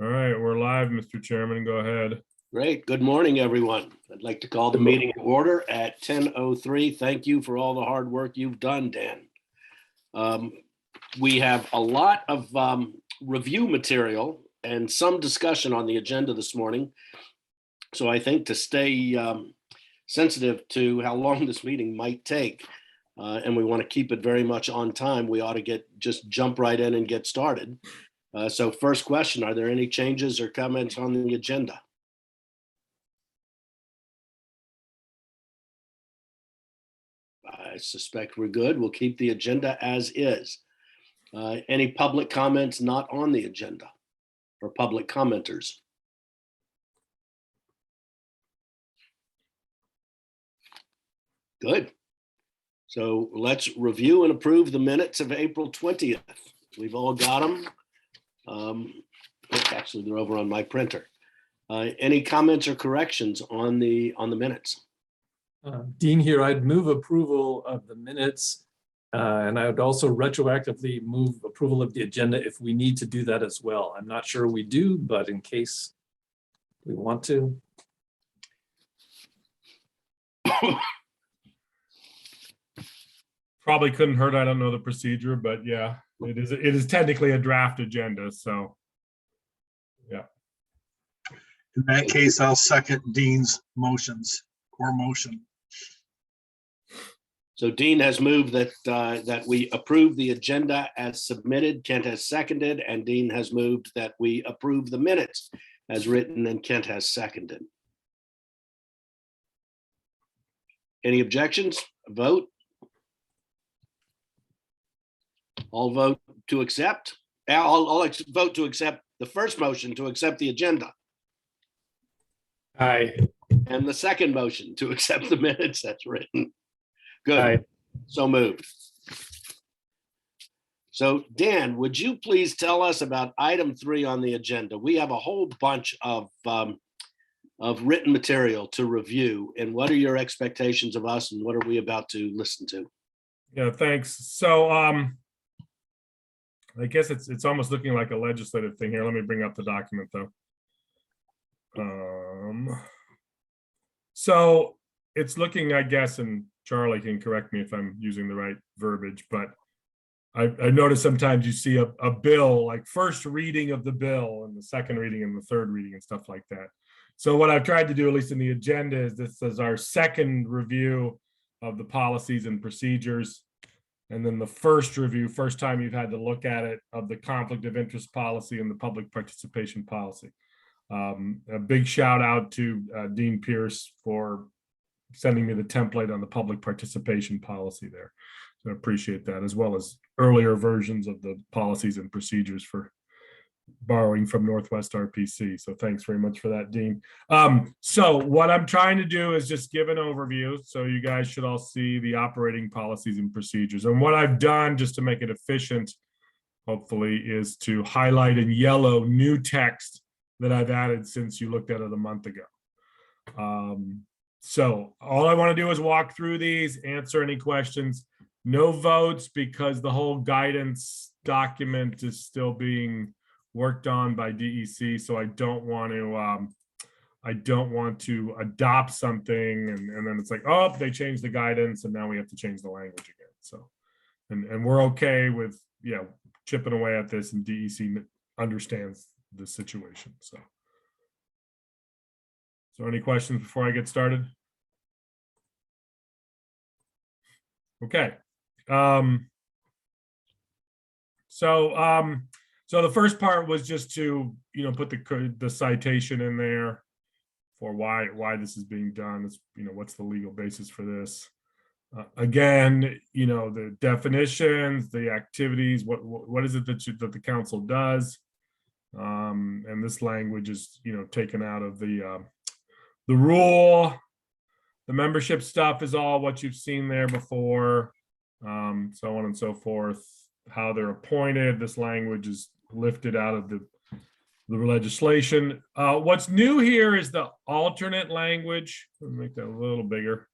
All right, we're live, Mr. Chairman. Go ahead. Great. Good morning, everyone. I'd like to call the meeting to order at 10:03. Thank you for all the hard work you've done, Dan. We have a lot of review material and some discussion on the agenda this morning. So I think to stay sensitive to how long this meeting might take, and we want to keep it very much on time, we ought to just jump right in and get started. So first question, are there any changes or comments on the agenda? I suspect we're good. We'll keep the agenda as is. Any public comments not on the agenda or public commenters? Good. So let's review and approve the minutes of April 20th. We've all got them. Actually, they're over on my printer. Any comments or corrections on the minutes? Dean here, I'd move approval of the minutes, and I would also retroactively move approval of the agenda if we need to do that as well. I'm not sure we do, but in case we want to. Probably couldn't hurt. I don't know the procedure, but yeah, it is technically a draft agenda. So, yeah. In that case, I'll second Dean's motion. So Dean has moved that we approve the agenda as submitted. Kent has seconded, and Dean has moved that we approve the minutes as written, and Kent has seconded. Any objections? Vote. I'll vote to accept. I'll vote to accept the first motion to accept the agenda. Aye. And the second motion to accept the minutes that's written. Good. Aye. So moved. So Dan, would you please tell us about item 3 on the agenda? We have a whole bunch of written material to review. And what are your expectations of us, and what are we about to listen to? Yeah, thanks. So I guess it's almost looking like a legislative thing here. Let me bring up the document though. So it's looking, I guess, and Charlie can correct me if I'm using the right verbiage, but I noticed sometimes you see a bill, like first reading of the bill and the second reading and the third reading and stuff like that. So what I've tried to do, at least in the agenda, is this is our second review of the policies and procedures. And then the first review, first time you've had to look at it, of the conflict of interest policy and the public participation policy. A big shout out to Dean Pierce for sending me the template on the public participation policy there. So I appreciate that, as well as earlier versions of the policies and procedures for borrowing from Northwest RPC. So thanks very much for that, Dean. So what I'm trying to do is just give an overview. So you guys should all see the operating policies and procedures. And what I've done, just to make it efficient, hopefully, is to highlight in yellow new text that I've added since you looked at it a month ago. So all I want to do is walk through these, answer any questions. No votes, because the whole guidance document is still being worked on by DEC, so I don't want to adopt something and then it's like, oh, they changed the guidance and now we have to change the language again. So and we're okay with chipping away at this, and DEC understands the situation. So any questions before I get started? Okay. So the first part was just to, put the citation in there for why this is being done. It's, what's the legal basis for this? Again, the definitions, the activities, what is it that the council does? And this language is, taken out of the rule. The membership stuff is all what you've seen there before, so on and so forth. How they're appointed, this language is lifted out of the legislation. What's new here is the alternate language. Let me make that a little bigger.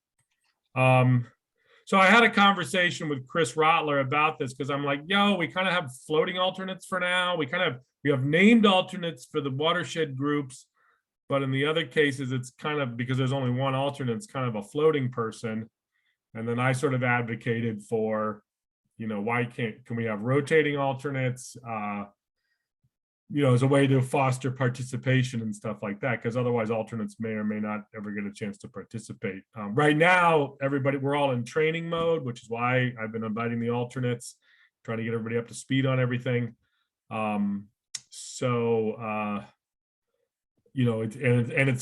So I had a conversation with Chris Rotler about this because I'm like, yo, we kind of have floating alternates for now. We have named alternates for the watershed groups, but in the other cases, it's kind of because there's only one alternate, it's kind of a floating person. And then I sort of advocated for, why can we have rotating alternates? As a way to foster participation and stuff like that, because otherwise alternates may or may not ever get a chance to participate. Right now, we're all in training mode, which is why I've been inviting the alternates, trying to get everybody up to speed on everything. It's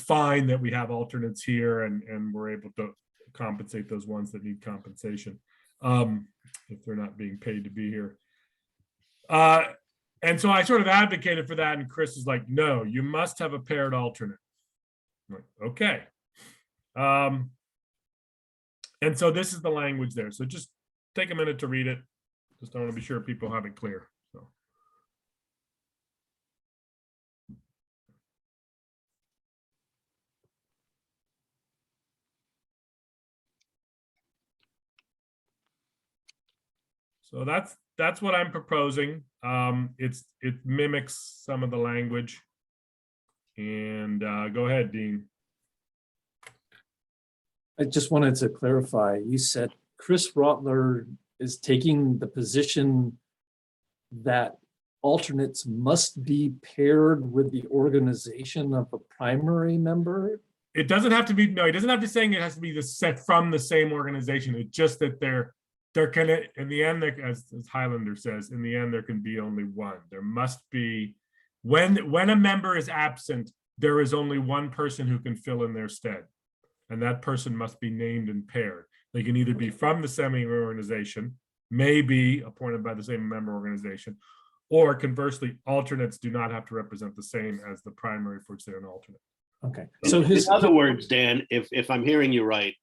fine that we have alternates here and we're able to compensate those ones that need compensation if they're not being paid to be here. And so I sort of advocated for that, and Chris is like, no, you must have a paired alternate. I'm like, okay. And so this is the language there. So just take a minute to read it. Just want to be sure people have it clear. So that's what I'm proposing. It mimics some of the language. And go ahead, Dean. I just wanted to clarify, you said Chris Rotler is taking the position that alternates must be paired with the organization of a primary member? It doesn't have to be, no, he doesn't have to saying it has to be from the same organization. It's just that there can, in the end, as Highlander says, in the end, there can be only one. There must be, when a member is absent, there is only one person who can fill in their stead. And that person must be named and paired. They can either be from the same organization, may be appointed by the same member organization, or conversely, alternates do not have to represent the same as the primary for which they're an alternate. Okay. So in other words, Dan, if I'm hearing you right,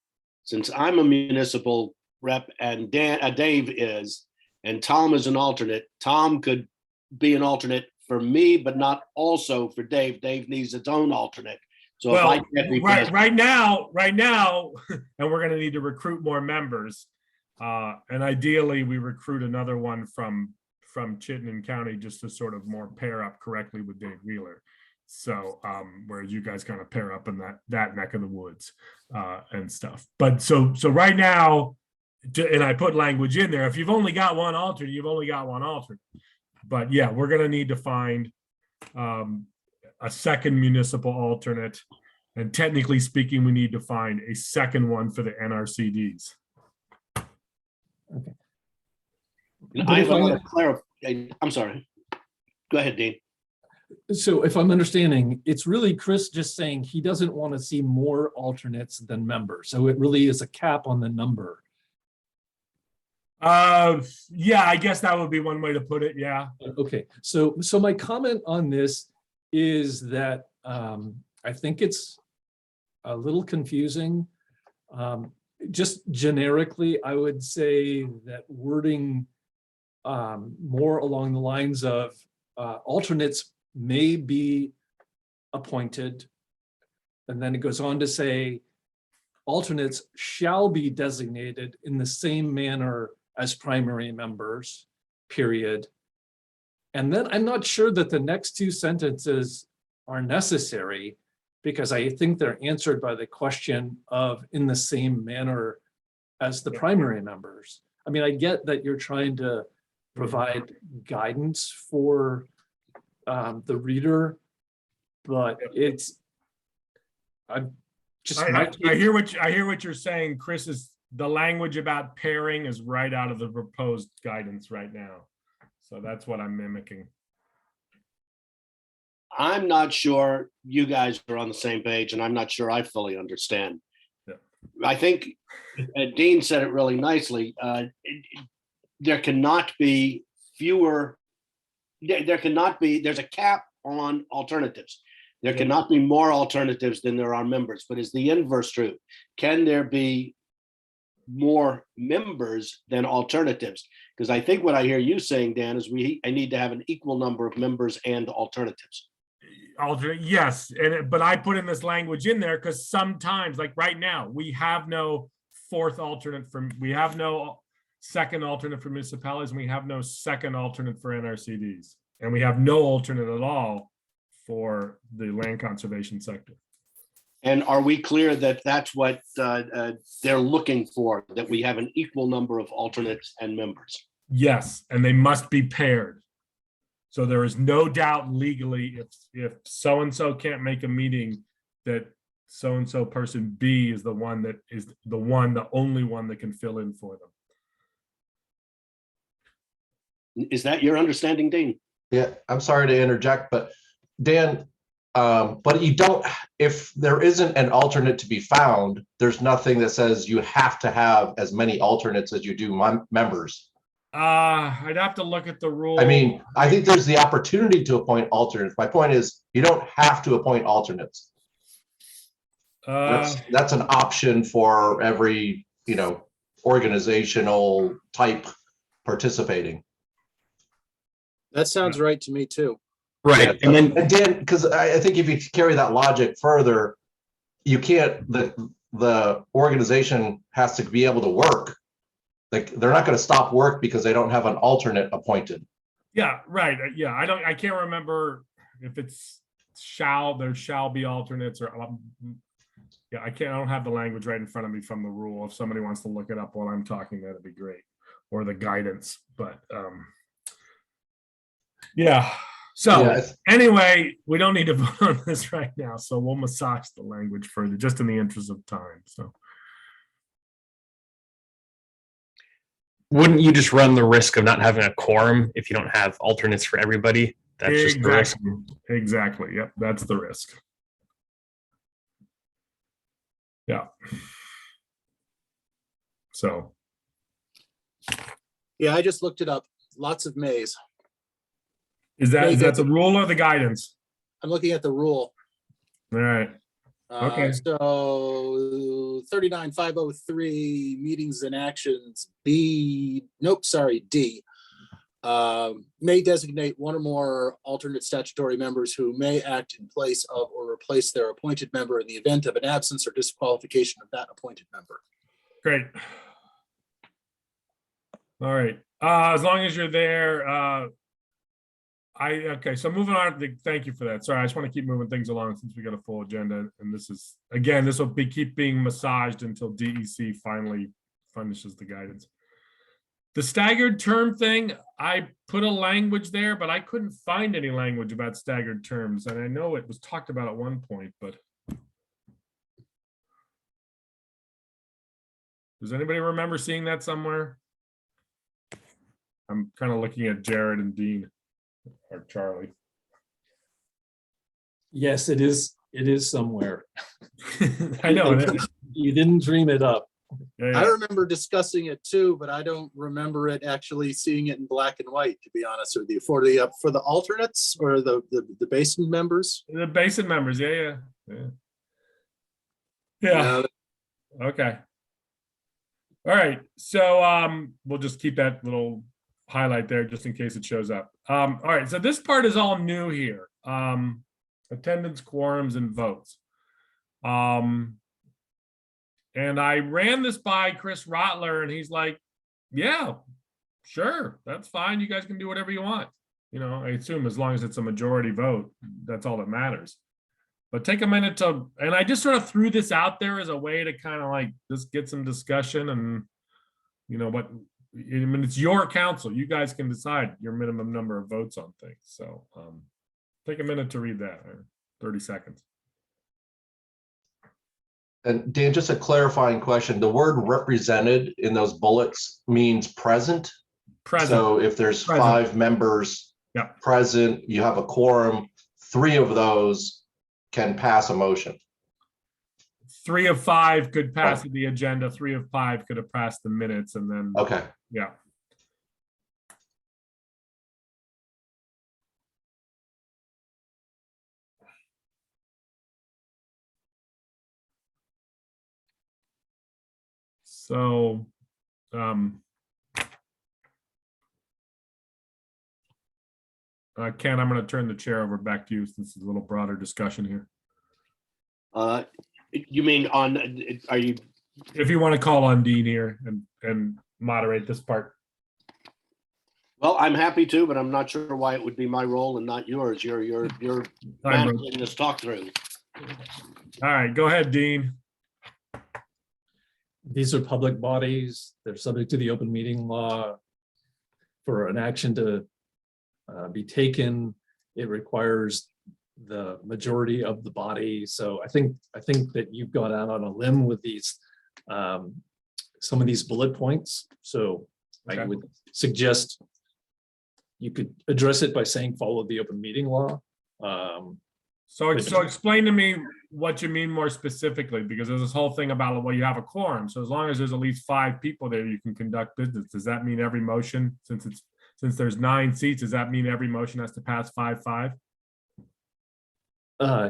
since I'm a municipal rep and Dave is, and Tom is an alternate, Tom could be an alternate for me, but not also for Dave. Dave needs its own alternate. So well, if I can't be right now, and we're going to need to recruit more members. And ideally, we recruit another one from Chittenden County just to sort of more pair up correctly with Dave Wheeler. So whereas you guys kind of pair up in that neck of the woods and stuff. But so right now, and I put language in there, if you've only got one alternate, you've only got one alternate. But yeah, we're going to need to find a second municipal alternate. And technically speaking, we need to find a second one for the NRCDs. Okay. I want to clarify. I'm sorry. Go ahead, Dean. So if I'm understanding, it's really Chris just saying he doesn't want to see more alternates than members. So it really is a cap on the number. Yeah, I guess that would be one way to put it. Yeah. Okay. So my comment on this is that I think it's a little confusing. Just generically, I would say that wording more along the lines of alternates may be appointed. And then it goes on to say alternates shall be designated in the same manner as primary members, period. And then I'm not sure that the next two sentences are necessary because I think they're answered by the question of in the same manner as the primary members. I mean, I get that you're trying to provide guidance for the reader, but it's, I hear what you're saying, Chris. Is the language about pairing is right out of the proposed guidance right now. So that's what I'm mimicking. I'm not sure you guys are on the same page, and I'm not sure I fully understand. Yeah. I think Dean said it really nicely. There cannot be fewer, there's a cap on alternatives. There cannot be more alternatives than there are members, but is the inverse true? Can there be more members than alternatives? Because I think what I hear you saying, Dan, is I need to have an equal number of members and alternatives. Alternate, yes, but I put in this language in there because sometimes, like right now, we have no fourth alternate we have no second alternate for municipalities, and we have no second alternate for NRCDs. And we have no alternate at all for the land conservation sector. And are we clear that that's what they're looking for, that we have an equal number of alternates and members? Yes, and they must be paired. So there is no doubt legally, if so-and-so can't make a meeting, that so-and-so person B is the one that is the only one that can fill in for them. Is that your understanding, Dean? Yeah, I'm sorry to interject, but Dan, but you don't, if there isn't an alternate to be found, there's nothing that says you have to have as many alternates as you do members. I'd have to look at the rule. I mean, I think there's the opportunity to appoint alternates. My point is, you don't have to appoint alternates. That's an option for every, organizational type participating. That sounds right to me too. Right. And Dan, because I think if you carry that logic further, you can't, the organization has to be able to work. Like, they're not going to stop work because they don't have an alternate appointed. Yeah, right. Yeah, I can't remember if it's there shall be alternates or yeah, I don't have the language right in front of me from the rule. If somebody wants to look it up while I'm talking, that'd be great. Or the guidance, but yeah. So Yeah, anyway, we don't need to vote on this right now. So we'll massage the language further just in the interest of time. So wouldn't you just run the risk of not having a quorum if you don't have alternates for everybody? That's just the risk. Exactly. Yep. That's the risk. Yeah. So. Yeah, I just looked it up. Lots of Mays. Is that the rule or the guidance? I'm looking at the rule. All right. Okay. So 39503 meetings and actions D. May designate one or more alternate statutory members who may act in place of or replace their appointed member in the event of an absence or disqualification of that appointed member. Great. All right. As long as you're there, okay, so moving on, thank you for that. Sorry, I just want to keep moving things along since we got a full agenda. And this is, again, this will keep being massaged until DEC finally finishes the guidance. The staggered term thing, I put a language there, but I couldn't find any language about staggered terms. And I know it was talked about at one point, but does anybody remember seeing that somewhere? I'm kind of looking at Jared and Dean. Or Charlie. Yes, it is somewhere. I know. You didn't dream it up. Yeah, I remember discussing it too, but I don't remember it actually seeing it in black and white, to be honest with you. For the alternates or the Basin members? The Basin members, yeah. Okay. All right. So we'll just keep that little highlight there just in case it shows up. All right, so this part is all new here. Attendance, quorums, and votes. And I ran this by Chris Rotler, and he's like, yeah, sure, that's fine. You guys can do whatever you want. I assume as long as it's a majority vote, that's all that matters. But take a minute and I just sort of threw this out there as a way to kind of like just get some discussion and, I mean, it's your council. You guys can decide your minimum number of votes on things. So take a minute to read that, or 30 seconds. And Dan, just a clarifying question. The word represented in those bullets means present. Present. So if there's Present. 5 members present, you have a quorum, 3 of those can pass a motion. 3 of 5 could pass the agenda. 3 of 5 could have passed the minutes, and then Okay. Yeah. So, Ken, I'm going to turn the chair over back to you since it's a little broader discussion here. You mean are you if you want to call on Dean here and moderate this part. Well, I'm happy to, but I'm not sure why it would be my role and not yours. You're Fine, bro. managing this talk through. All right, go ahead, Dean. These are public bodies. They're subject to the open meeting law. For an action to be taken, it requires the majority of the body. So I think that you've gone out on a limb with these, some of these bullet points. So Okay. I would suggest you could address it by saying follow the open meeting law. So explain to me what you mean more specifically, because there's this whole thing about, well, you have a quorum. So as long as there's at least 5 people there, you can conduct business. Does that mean every motion, since there's 9 seats, does that mean every motion has to pass 5-5?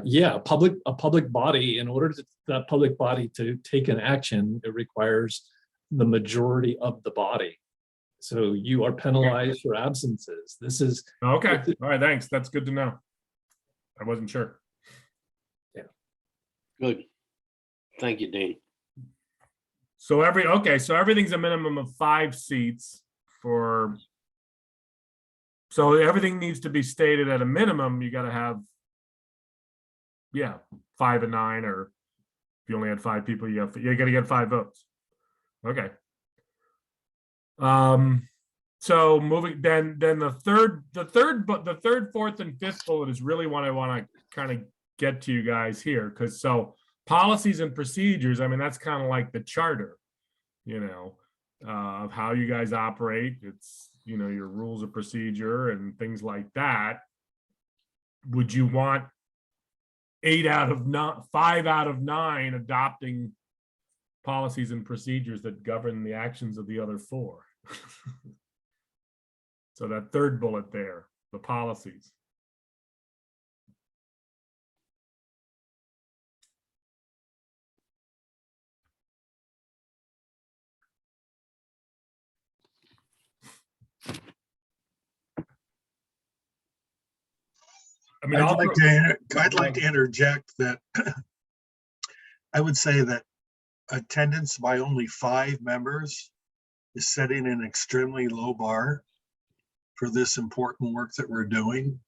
Yeah, a public body, in order to that public body to take an action, it requires the majority of the body. So you are penalized for absences. This is, Okay, all right, thanks. That's good to know. I wasn't sure. Good. Thank you, Dean. So everything's a minimum of 5 seats for. So everything needs to be stated at a minimum. You got to have, 5 and 9, or if you only had 5 people, you got to get 5 votes. Okay. So moving then the third, fourth, and fifth bullet is really what I want to kind of get to you guys here, because so policies and procedures, I mean, that's kind of like the charter, of how you guys operate. It's, your rules of procedure and things like that. Would you want 5 out of 9 adopting policies and procedures that govern the actions of the other 4? So that third bullet there, the policies. I mean, I'd like to interject that I would say that attendance by only 5 members is setting an extremely low bar for this important work that we're doing.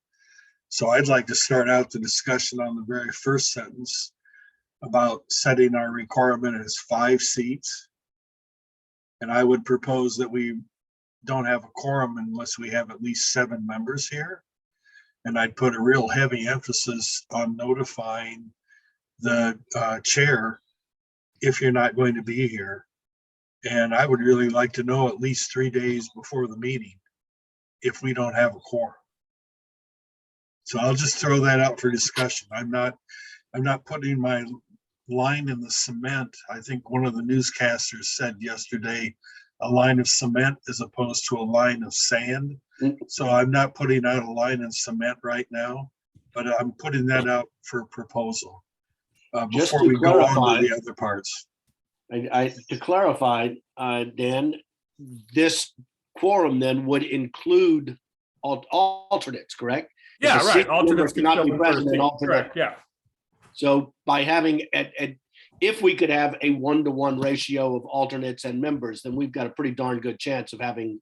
So I'd like to start out the discussion on the very first sentence about setting our requirement as 5 seats. And I would propose that we don't have a quorum unless we have at least 7 members here. And I'd put a real heavy emphasis on notifying the chair if you're not going to be here. And I would really like to know at least 3 days before the meeting if we don't have a quorum. So I'll just throw that out for discussion. I'm not putting my line in the cement. I think one of the newscasters said yesterday, a line of cement as opposed to a line of sand. So I'm not putting out a line in cement right now, but I'm putting that out for proposal before we go on to the other parts. To clarify, Dan, this quorum then would include alternates, correct? yeah, If a right. seat Alternates member can cannot fill be in present, first. an alternate. Correct, yeah. So by having, if we could have a 1-to-1 ratio of alternates and members, then we've got a pretty darn good chance of having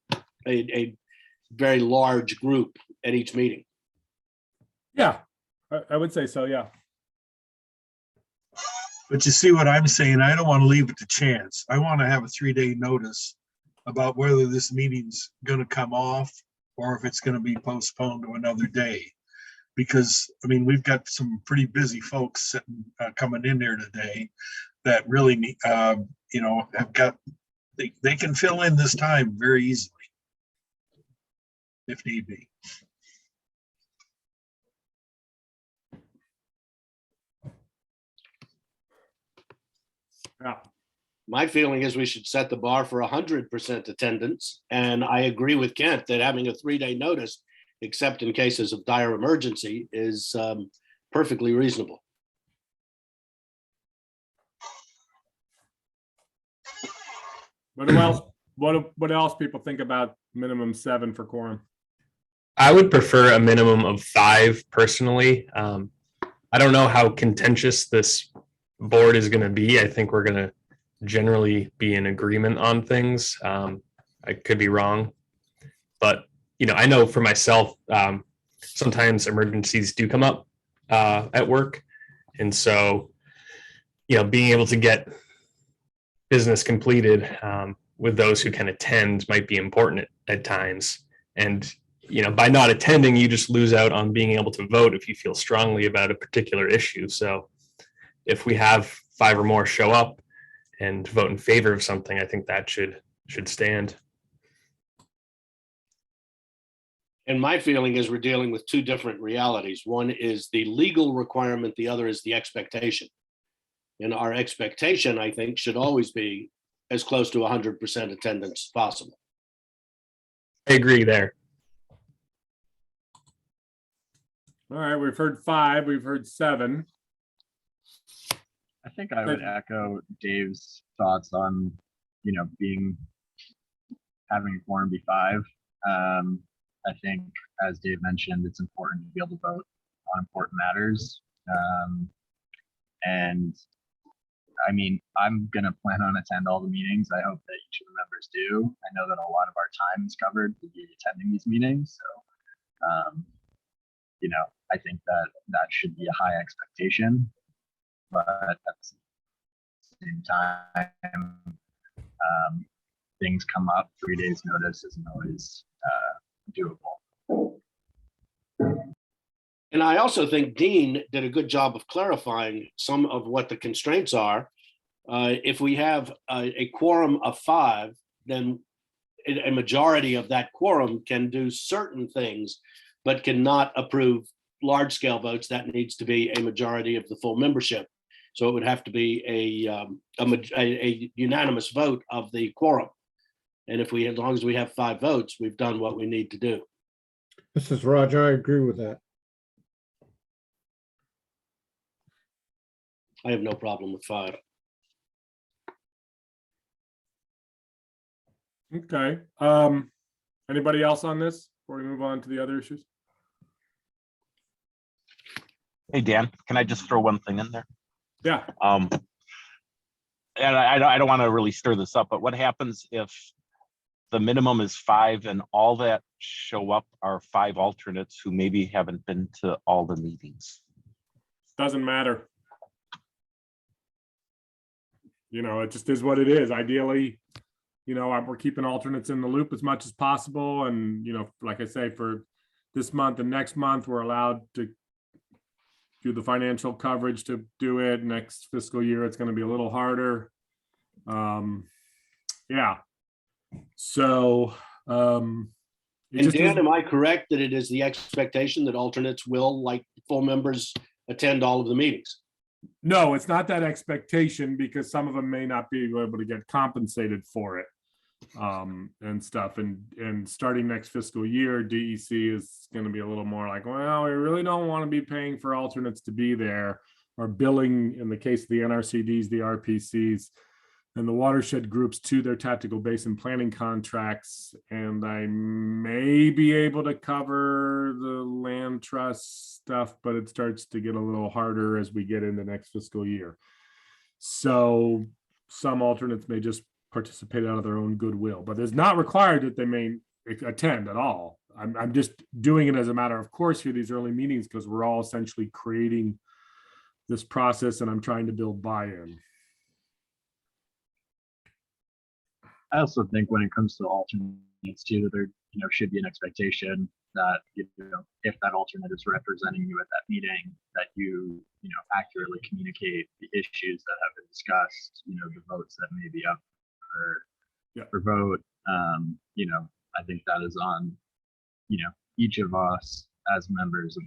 a very large group at each meeting. Yeah, I would say so, yeah. But you see what I'm saying? I don't want to leave it to chance. I want to have a 3-day notice about whether this meeting's going to come off or if it's going to be postponed to another day. Because, I mean, we've got some pretty busy folks sitting, coming in there today that really need, have got, they can fill in this time very easily if need be. Yeah. My feeling is we should set the bar for 100% attendance. And I agree with Kent that having a 3-day notice, except in cases of dire emergency, is perfectly reasonable. What else people think about minimum 7 for quorum? I would prefer a minimum of 5 personally. I don't know how contentious this board is going to be. I think we're going to generally be in agreement on things. I could be wrong, but I know for myself, sometimes emergencies do come up at work, and so being able to get business completed with those who can attend might be important at times. And by not attending, you just lose out on being able to vote if you feel strongly about a particular issue. So if we have 5 or more show up and vote in favor of something, I think that should stand. And my feeling is we're dealing with two different realities. One is the legal requirement, the other is the expectation. And our expectation, I think, should always be as close to 100% attendance as possible. I agree there. All right, we've heard 5, we've heard 7. I think I would echo Dave's thoughts on, having a quorum be 5. I think, as Dave mentioned, it's important to be able to vote on important matters. And I mean, I'm going to plan on attend all the meetings. I hope that each of the members do. I know that a lot of our time is covered to be attending these meetings. So, I think that should be a high expectation. But at the same time, things come up. 3 days notice isn't always doable. And I also think Dean did a good job of clarifying some of what the constraints are. If we have a quorum of 5, then a majority of that quorum can do certain things, but cannot approve large-scale votes. That needs to be a majority of the full membership. So it would have to be a unanimous vote of the quorum. And as long as we have 5 votes, we've done what we need to do. This is Roger. I agree with that. I have no problem with 5. Okay. Anybody else on this before we move on to the other issues? Hey, Dan, can I just throw one thing in there? Yeah. And I don't want to really stir this up, but what happens if the minimum is 5 and all that show up are 5 alternates who maybe haven't been to all the meetings? Doesn't matter. It just is what it is. Ideally, we're keeping alternates in the loop as much as possible. And, like I say, for this month and next month, we're allowed to do the financial coverage to do it. Next fiscal year, it's going to be a little harder. Yeah. So, And Dan, am I correct that it is the expectation that alternates will, like full members, attend all of the meetings? No, it's not that expectation, because some of them may not be able to get compensated for it and stuff. And starting next fiscal year, DEC is going to be a little more like, well, we really don't want to be paying for alternates to be there, or billing, in the case of the NRCDs, the RPCs, and the watershed groups, to their tactical basin planning contracts. And I may be able to cover the land trust stuff, but it starts to get a little harder as we get into next fiscal year. So some alternates may just participate out of their own goodwill, but it's not required that they may attend at all. I'm just doing it as a matter of course for these early meetings, because we're all essentially creating this process, and I'm trying to build buy-in. I also think when it comes to alternates too, that there should be an expectation that if that alternate is representing you at that meeting, that you accurately communicate the issues that have been discussed, the votes that may be up for vote. I think that is on each of us as members of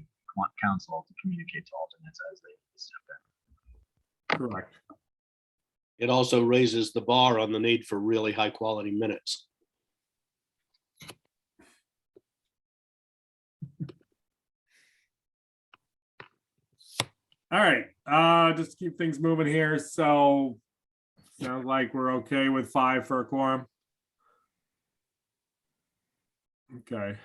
council to communicate to alternates as they step in. Correct. It also raises the bar on the need for really high quality minutes. All right, just keep things moving here. So sounds like we're okay with 5 for a quorum. Okay.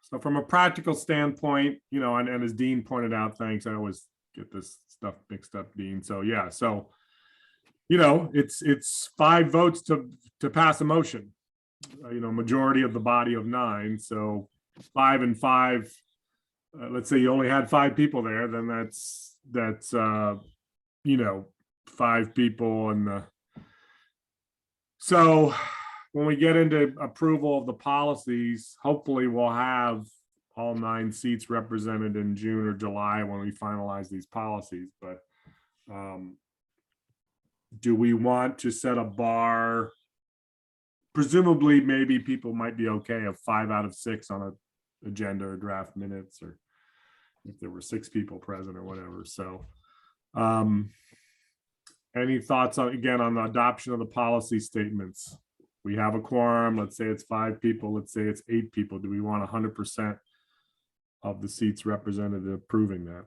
So from a practical standpoint, and as Dean pointed out, thanks, I always get this stuff mixed up, Dean. So yeah, so it's 5 votes to pass a motion. Majority of the body of 9. So 5 and 5. Let's say you only had 5 people there, then that's 5 people, and so when we get into approval of the policies, hopefully we'll have all 9 seats represented in June or July when we finalize these policies. But do we want to set a bar? Presumably, maybe people might be okay of 5 out of 6 on an agenda or draft minutes, or if there were 6 people present or whatever. So any thoughts on the adoption of the policy statements? We have a quorum. Let's say it's 5 people. Let's say it's 8 people. Do we want 100% of the seats represented approving that?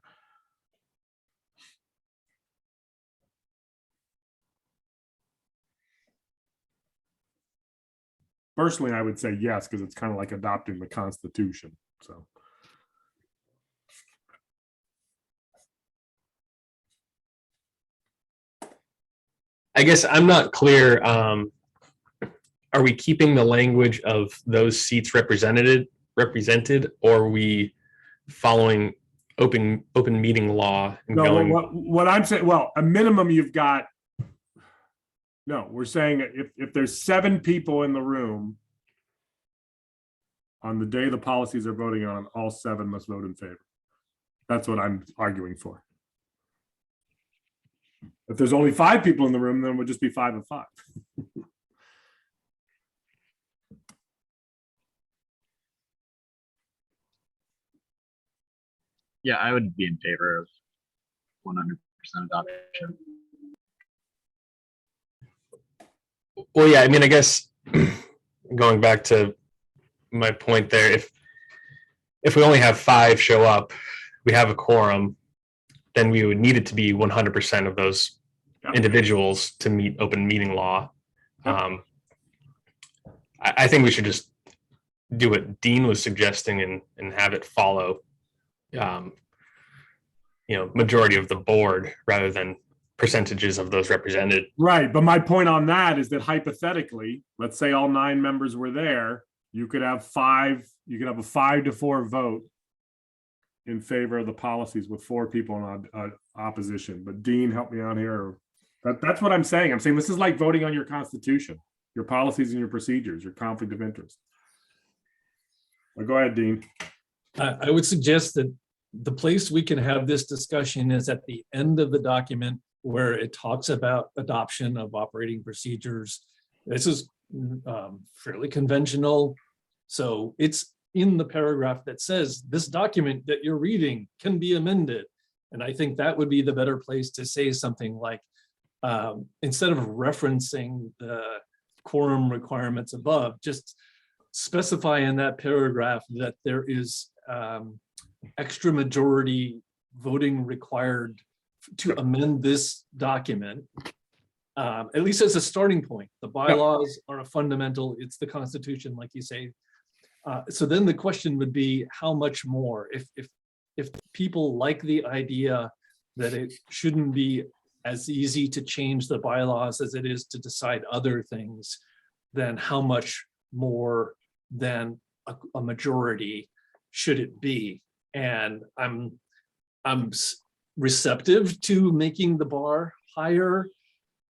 Personally, I would say yes, because it's kind of like adopting the Constitution. So. I guess I'm not clear. Are we keeping the language of those seats represented, or are we following open meeting law and No, going? what I'm saying, well, a minimum you've got. No, we're saying if there's 7 people in the room on the day the policies are voting on, all 7 must vote in favor. That's what I'm arguing for. If there's only 5 people in the room, then it would just be 5 and 5. Yeah, I would be in favor of 100% adoption. Well, yeah, I mean, I guess going back to my point there, if we only have 5 show up, we have a quorum, then we would need it to be 100% of those individuals to meet open meeting law. Yep. I think we should just do what Dean was suggesting and have it follow, majority of the board rather than percentages of those represented. Right, but my point on that is that hypothetically, let's say all 9 members were there, you could have a 5-4 vote in favor of the policies with 4 people in opposition. But Dean, help me out here. That's what I'm saying. I'm saying this is like voting on your Constitution, your policies and your procedures, your conflict of interest. Well, go ahead, Dean. I would suggest that the place we can have this discussion is at the end of the document where it talks about adoption of operating procedures. This is fairly conventional. So it's in the paragraph that says this document that you're reading can be amended. And I think that would be the better place to say something like, instead of referencing the quorum requirements above, just specify in that paragraph that there is extra majority voting required to amend this document, at least as a starting point. The bylaws are a fundamental, it's the Constitution, like you say. So then the question would be how much more? If people like the idea that it shouldn't be as easy to change the bylaws as it is to decide other things, then how much more than a majority should it be? And I'm receptive to making the bar higher.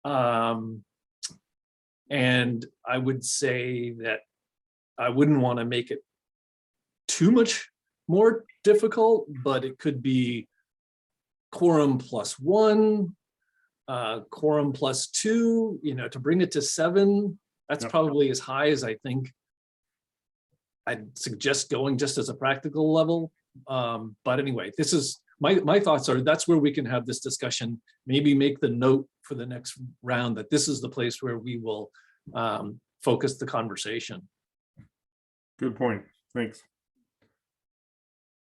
And I would say that I wouldn't want to make it too much more difficult, but it could be quorum +1, quorum +2, to bring it to 7. That's probably as high as I think I'd suggest going just as a practical level. But anyway, this is my thoughts are that's where we can have this discussion, maybe make the note for the next round that this is the place where we will focus the conversation. Good point. Thanks.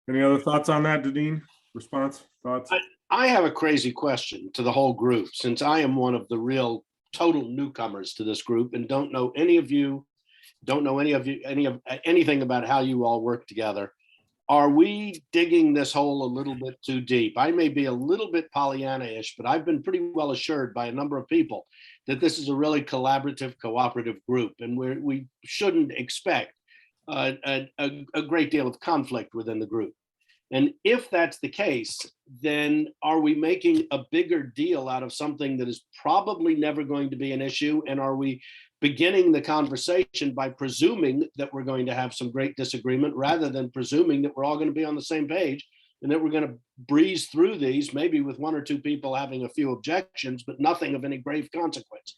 Any other thoughts on that, Dean? Response, thoughts? I have a crazy question to the whole group, since I am one of the real total newcomers to this group and don't know anything about how you all work together. are we digging this hole a little bit too deep? I may be a little bit Pollyanna-ish, but I've been pretty well assured by a number of people that this is a really collaborative, cooperative group, and we shouldn't expect a great deal of conflict within the group. And if that's the case, then are we making a bigger deal out of something that is probably never going to be an issue? And are we beginning the conversation by presuming that we're going to have some great disagreement rather than presuming that we're all going to be on the same page and that we're going to breeze through these, maybe with one or two people having a few objections, but nothing of any grave consequence?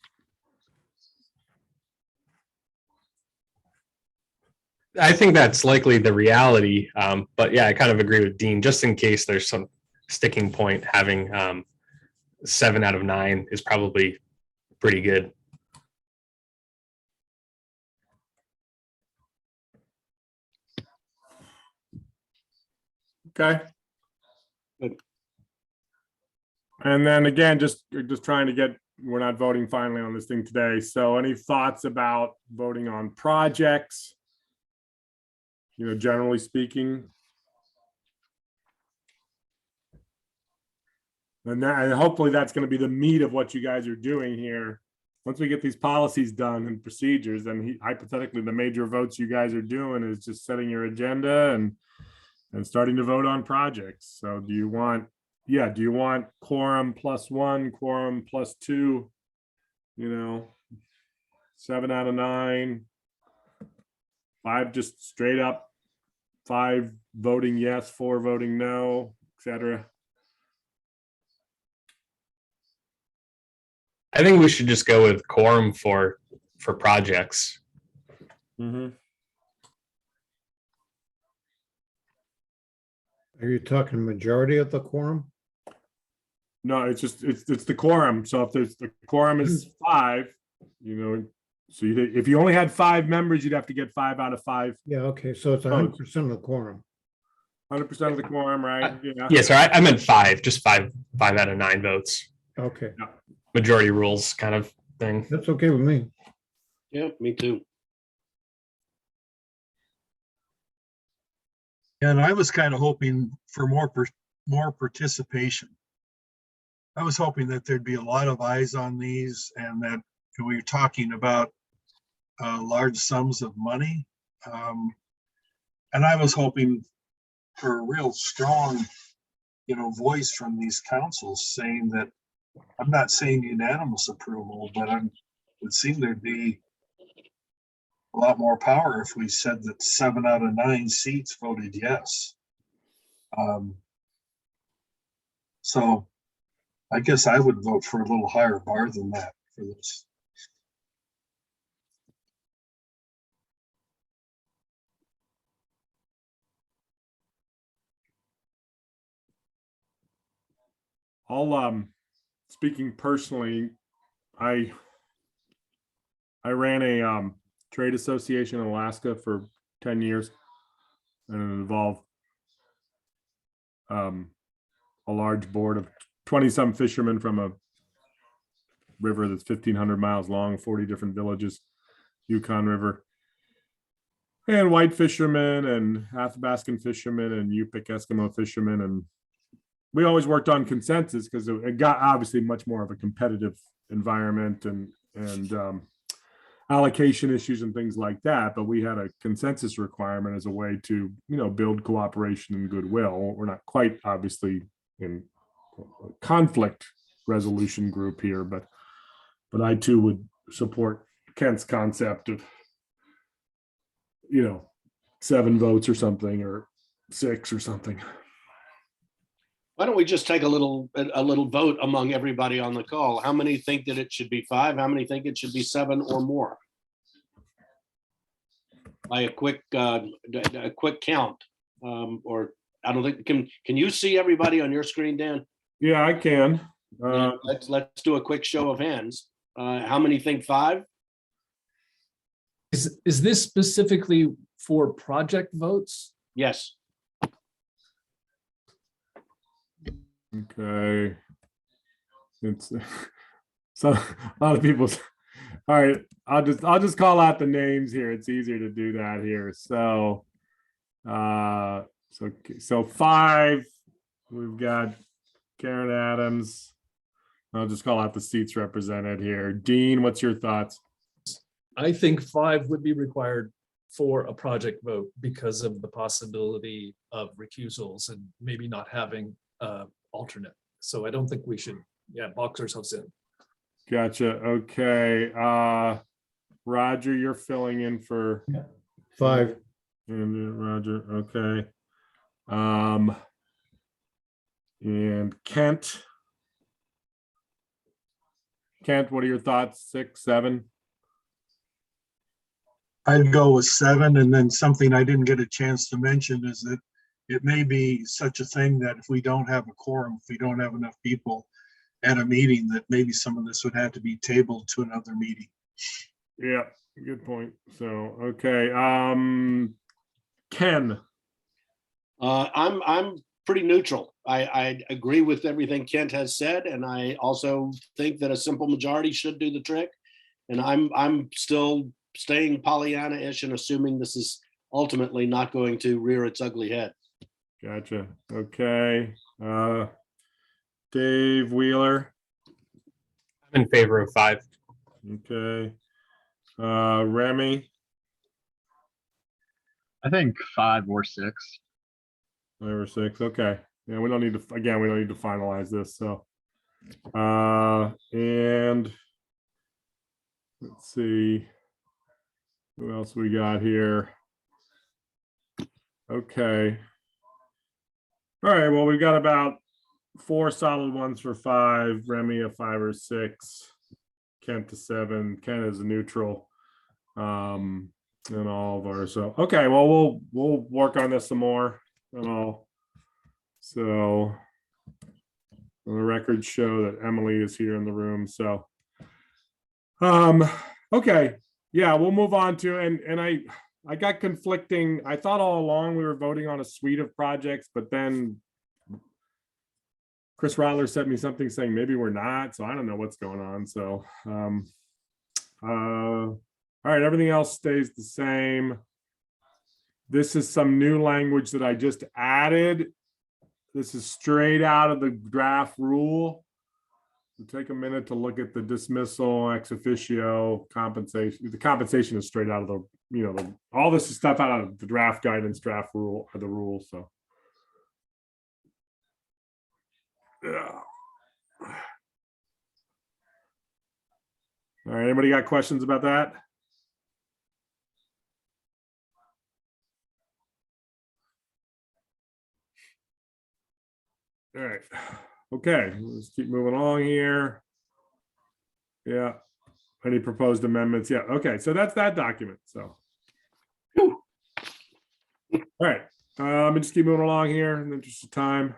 I think that's likely the reality. But yeah, I kind of agree with Dean, just in case there's some sticking point, having 7 out of 9 is probably pretty good. Okay. Good. And then again, just trying to get, we're not voting finally on this thing today. So any thoughts about voting on projects? You know, generally speaking. And hopefully that's going to be the meat of what you guys are doing here. Once we get these policies done and procedures, then hypothetically the major votes you guys are doing is just setting your agenda and starting to vote on projects. So do you want quorum +1, quorum +2, 7 out of 9, 5 just straight up, 5 voting yes, 4 voting no, etc. I think we should just go with quorum for projects. Mm-hmm. Are you talking majority of the quorum? No, it's the quorum. So if the quorum is 5, so if you only had 5 members, you'd have to get 5 out of 5. Yeah, okay, so it's 100% of the quorum. 100% of the quorum, right? Yeah. Yeah, sorry, I meant 5, just 5 out of 9 votes. Okay, Majority rules kind of thing. that's okay with me. Yeah, me too. And I was kind of hoping for more participation. I was hoping that there'd be a lot of eyes on these and that we were talking about large sums of money. And I was hoping for a real strong, voice from these councils saying that, I'm not saying unanimous approval, but it would seem there'd be a lot more power if we said that 7 out of 9 seats voted yes. So I guess I would vote for a little higher bar than that for this. I'll speaking personally, I ran a trade association in Alaska for 10 years, and it involved a large board of 20-some fishermen from a river that's 1,500 miles long, 40 different villages, Yukon River, and white fishermen and Athabascan fishermen and Yupik Eskimo fishermen. And we always worked on consensus because it got obviously much more of a competitive environment and allocation issues and things like that. But we had a consensus requirement as a way to, build cooperation and goodwill. We're not quite obviously in a conflict resolution group here, but I too would support Kent's concept of, 7 votes or something, or 6 or something. Why don't we just take a little vote among everybody on the call? How many think that it should be 5? How many think it should be 7 or more? By a quick count, or I don't think can you see everybody on your screen, Dan? Yeah, I can. Yeah, let's do a quick show of hands. How many think 5? Is this specifically for project votes? Yes. Okay. It's so a lot of people. All right, I'll just call out the names here. It's easier to do that here. So So 5, we've got Karen Adams. I'll just call out the seats represented here. Dean, what's your thoughts? I think 5 would be required for a project vote because of the possibility of recusals and maybe not having alternate. So I don't think we should, box ourselves in. Gotcha. Okay. Roger, you're filling in for 5. and Roger. Okay. And Kent. Kent, what are your thoughts? 6, 7? I'd go with 7, and then something I didn't get a chance to mention is that it may be such a thing that if we don't have a quorum, if we don't have enough people at a meeting, that maybe some of this would have to be tabled to another meeting. Yeah, good point. So, okay. Ken. I'm pretty neutral. I agree with everything Kent has said, and I also think that a simple majority should do the trick. And I'm still staying Pollyanna-ish and assuming this is ultimately not going to rear its ugly head. Gotcha. Okay. Dave Wheeler. I'm in favor of 5. Okay. Remy. I think 5 or 6. 5 or 6. Okay. Yeah, we don't need to finalize this. So, and let's see. Who else we got here? Okay. All right. Well, we've got about 4 solid ones for 5. Remy a 5 or 6. Kent to 7. Kent is a neutral. And all of ours. So okay. Well, we'll work on this some more and all. So the records show that Emily is here in the room. So okay. Yeah, we'll move on to and I got conflicting. I thought all along we were voting on a suite of projects, but then Chris Rottler sent me something saying maybe we're not. So I don't know what's going on. So all right, everything else stays the same. This is some new language that I just added. This is straight out of the draft rule. We'll take a minute to look at the dismissal, ex officio, compensation. The compensation is straight out of the, all this is stuff out of the draft guidance, draft rule, or the rule. So, yeah. All right, anybody got questions about that? All right. Okay, let's keep moving along here. Yeah. Any proposed amendments? Yeah. Okay, so that's that document. So, all right. Let me just keep moving along here in the interest of time.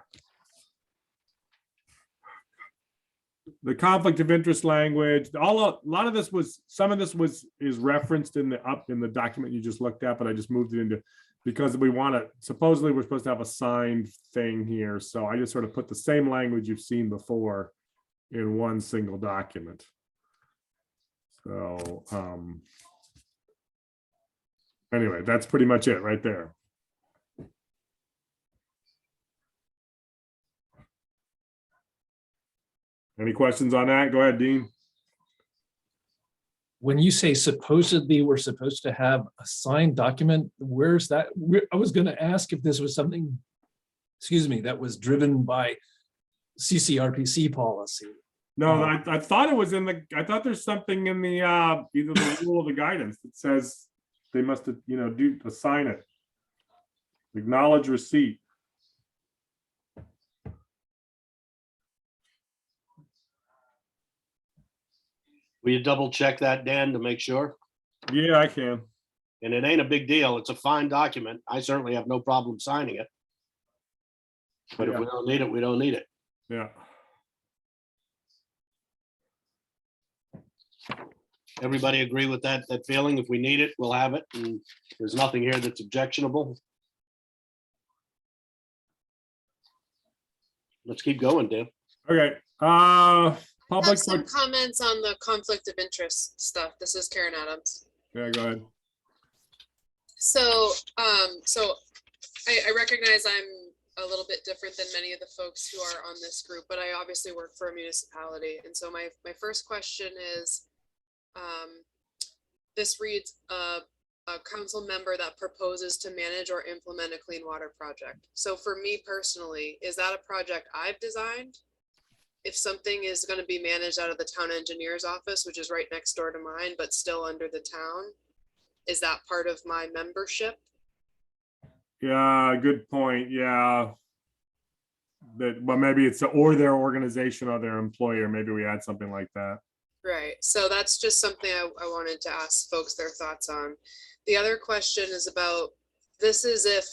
The conflict of interest language. A lot of this was, some of this is referenced in the document you just looked at, but I just moved it into, because we want to, supposedly we're supposed to have a signed thing here. So I just sort of put the same language you've seen before in one single document. So anyway, that's pretty much it right there. Any questions on that? Go ahead, Dean. When you say supposedly we're supposed to have a signed document, where's that? I was going to ask if this was something, excuse me, that was driven by CCRPC policy. No, I thought it was in the, I thought there's something in the either the rule or the guidance that says they must, assign it. Acknowledge receipt. Will you double check that, Dan, to make sure? Yeah, I can. And it ain't a big deal. It's a fine document. I certainly have no problem signing it. But if we don't need it, we don't need it. Yeah. Everybody agree with that feeling? If we need it, we'll have it. And there's nothing here that's objectionable. Let's keep going, Dan. Okay. I Public. have some comments on the conflict of interest stuff. This is Karen Adams. Yeah, go ahead. So I recognize I'm a little bit different than many of the folks who are on this group, but I obviously work for a municipality. And so my first question is, this reads, a council member that proposes to manage or implement a clean water project. So for me personally, is that a project I've designed? If something is going to be managed out of the town engineer's office, which is right next door to mine, but still under the town, is that part of my membership? Yeah, good point. Yeah. That, well, maybe it's or their organization or their employer. Maybe we add something like that. Right. So that's just something I wanted to ask folks their thoughts on. The other question is about this is if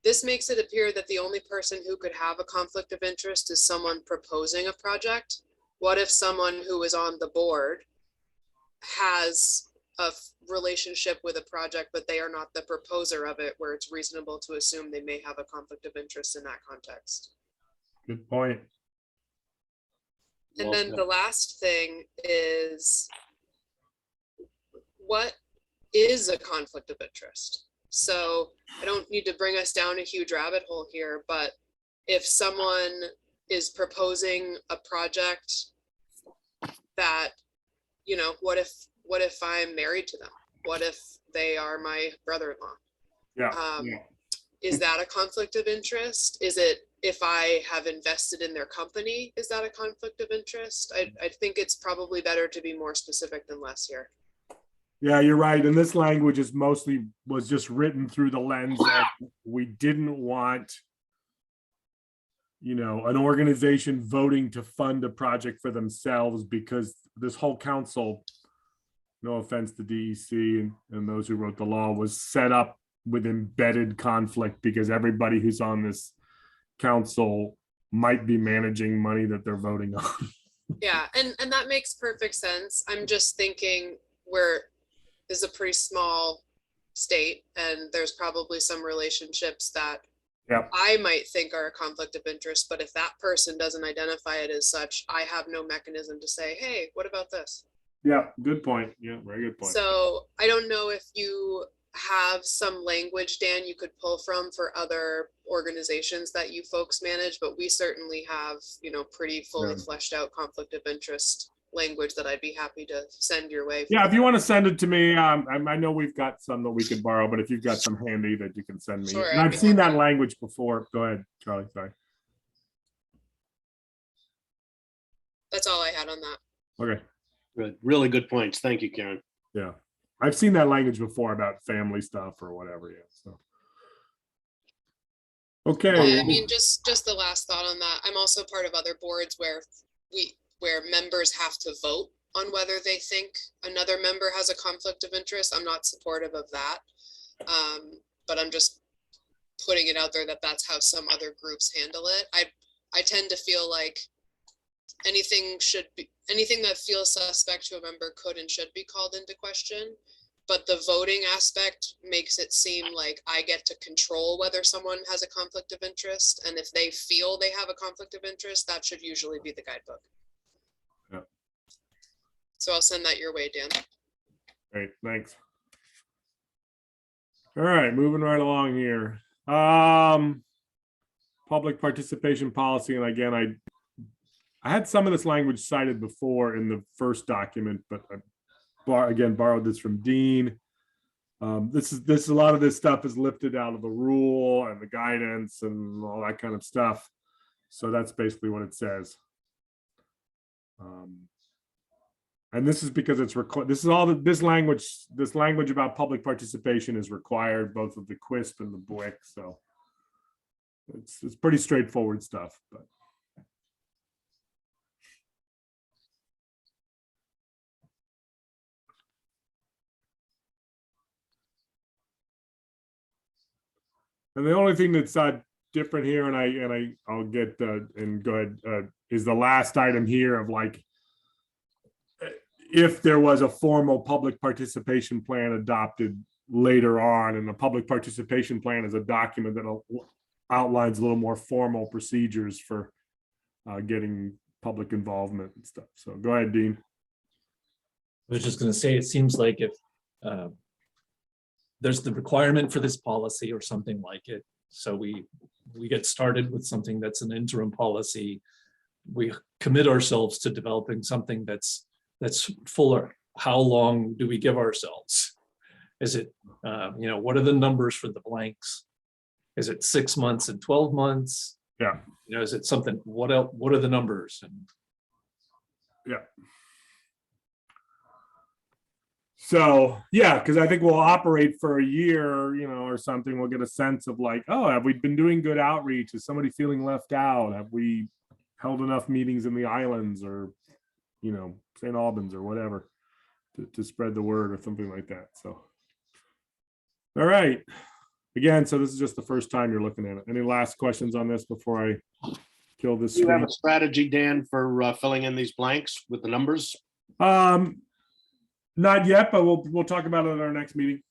this makes it appear that the only person who could have a conflict of interest is someone proposing a project. What if someone who is on the board has a relationship with a project, but they are not the proposer of it, where it's reasonable to assume they may have a conflict of interest in that context? Good point. And Well then said. the last thing is, what is a conflict of interest? So I don't need to bring us down a huge rabbit hole here, but if someone is proposing a project that, you know, what if I'm married to them? What if they are my brother-in-law? Yeah. Is that a conflict of interest? Is it if I have invested in their company? Is that a conflict of interest? I think it's probably better to be more specific than less here. Yeah, you're right. And this language is mostly was just written through the lens of we didn't want, you know, an organization voting to fund a project for themselves, because this whole council, no offense to DEC and those who wrote the law, was set up with embedded conflict because everybody who's on this council might be managing money that they're voting on. Yeah, and that makes perfect sense. I'm just thinking this is a pretty small state, and there's probably some relationships that Yep. I might think are a conflict of interest, but if that person doesn't identify it as such, I have no mechanism to say, hey, what about this? Yeah, good point. Yeah, very good point. So I don't know if you have some language, Dan, you could pull from for other organizations that you folks manage, but we certainly have, you know, pretty fully Yeah. fleshed out conflict of interest language that I'd be happy to send your way. Yeah, if you want to send it to me, I know we've got some that we could borrow, but if you've got some handy that you can send me. Sure, And I'd I've be seen that happy. language before. Go ahead, Charlie, sorry. That's all I had on that. Okay, Good. Really good points. Thank you, Karen. yeah. I've seen that language before about family stuff or whatever, yeah, so. Okay. Yeah, I mean, just the last thought on that. I'm also part of other boards where members have to vote on whether they think another member has a conflict of interest. I'm not supportive of that. But I'm just putting it out there that that's how some other groups handle it. I tend to feel like anything that feels suspect to a member could and should be called into question. But the voting aspect makes it seem like I get to control whether someone has a conflict of interest. And if they feel they have a conflict of interest, that should usually be the guidebook. Yeah. So I'll send that your way, Dan. Great, thanks. All right, moving right along here. Public participation policy, and again, I had some of this language cited before in the first document, but I borrowed this from Dean. This is a lot of this stuff is lifted out of the rule and the guidance and all that kind of stuff. So that's basically what it says. And this is because it's required. This is all this language about public participation is required, both of the QUISP and the BWIC. So it's pretty straightforward stuff, but. And the only thing that's different here, and I'll get and go ahead, is the last item here of like, if there was a formal public participation plan adopted later on, and the public participation plan is a document that outlines a little more formal procedures for getting public involvement and stuff. So go ahead, Dean. I was just going to say, it seems like if there's the requirement for this policy or something like it, So we get started with something that's an interim policy. We commit ourselves to developing something that's fuller. How long do we give ourselves? Is it, what are the numbers for the blanks? Is it 6 months and 12 months? Yeah. Is it something, what else, what are the numbers? And Yeah. So, yeah, because I think we'll operate for a year, or something. We'll get a sense of like, oh, have we been doing good outreach? Is somebody feeling left out? Have we held enough meetings in the islands or, St. Albans or whatever to spread the word or something like that. So, all right. Again, so this is just the first time you're looking at it. Any last questions on this before I kill this Do you have screen? a strategy, Dan, for filling in these blanks with the numbers? Not yet, but we'll talk about it at our next meeting.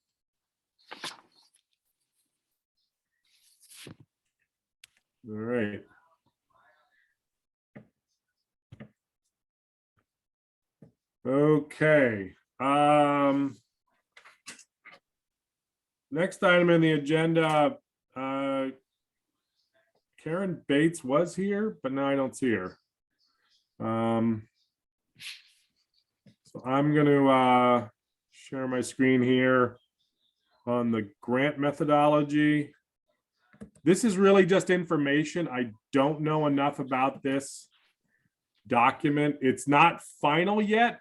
All right. Okay. Next item in the agenda, Karen Bates was here, but now I don't see her. So I'm going to share my screen here on the grant methodology. This is really just information. I don't know enough about this document. It's not final yet.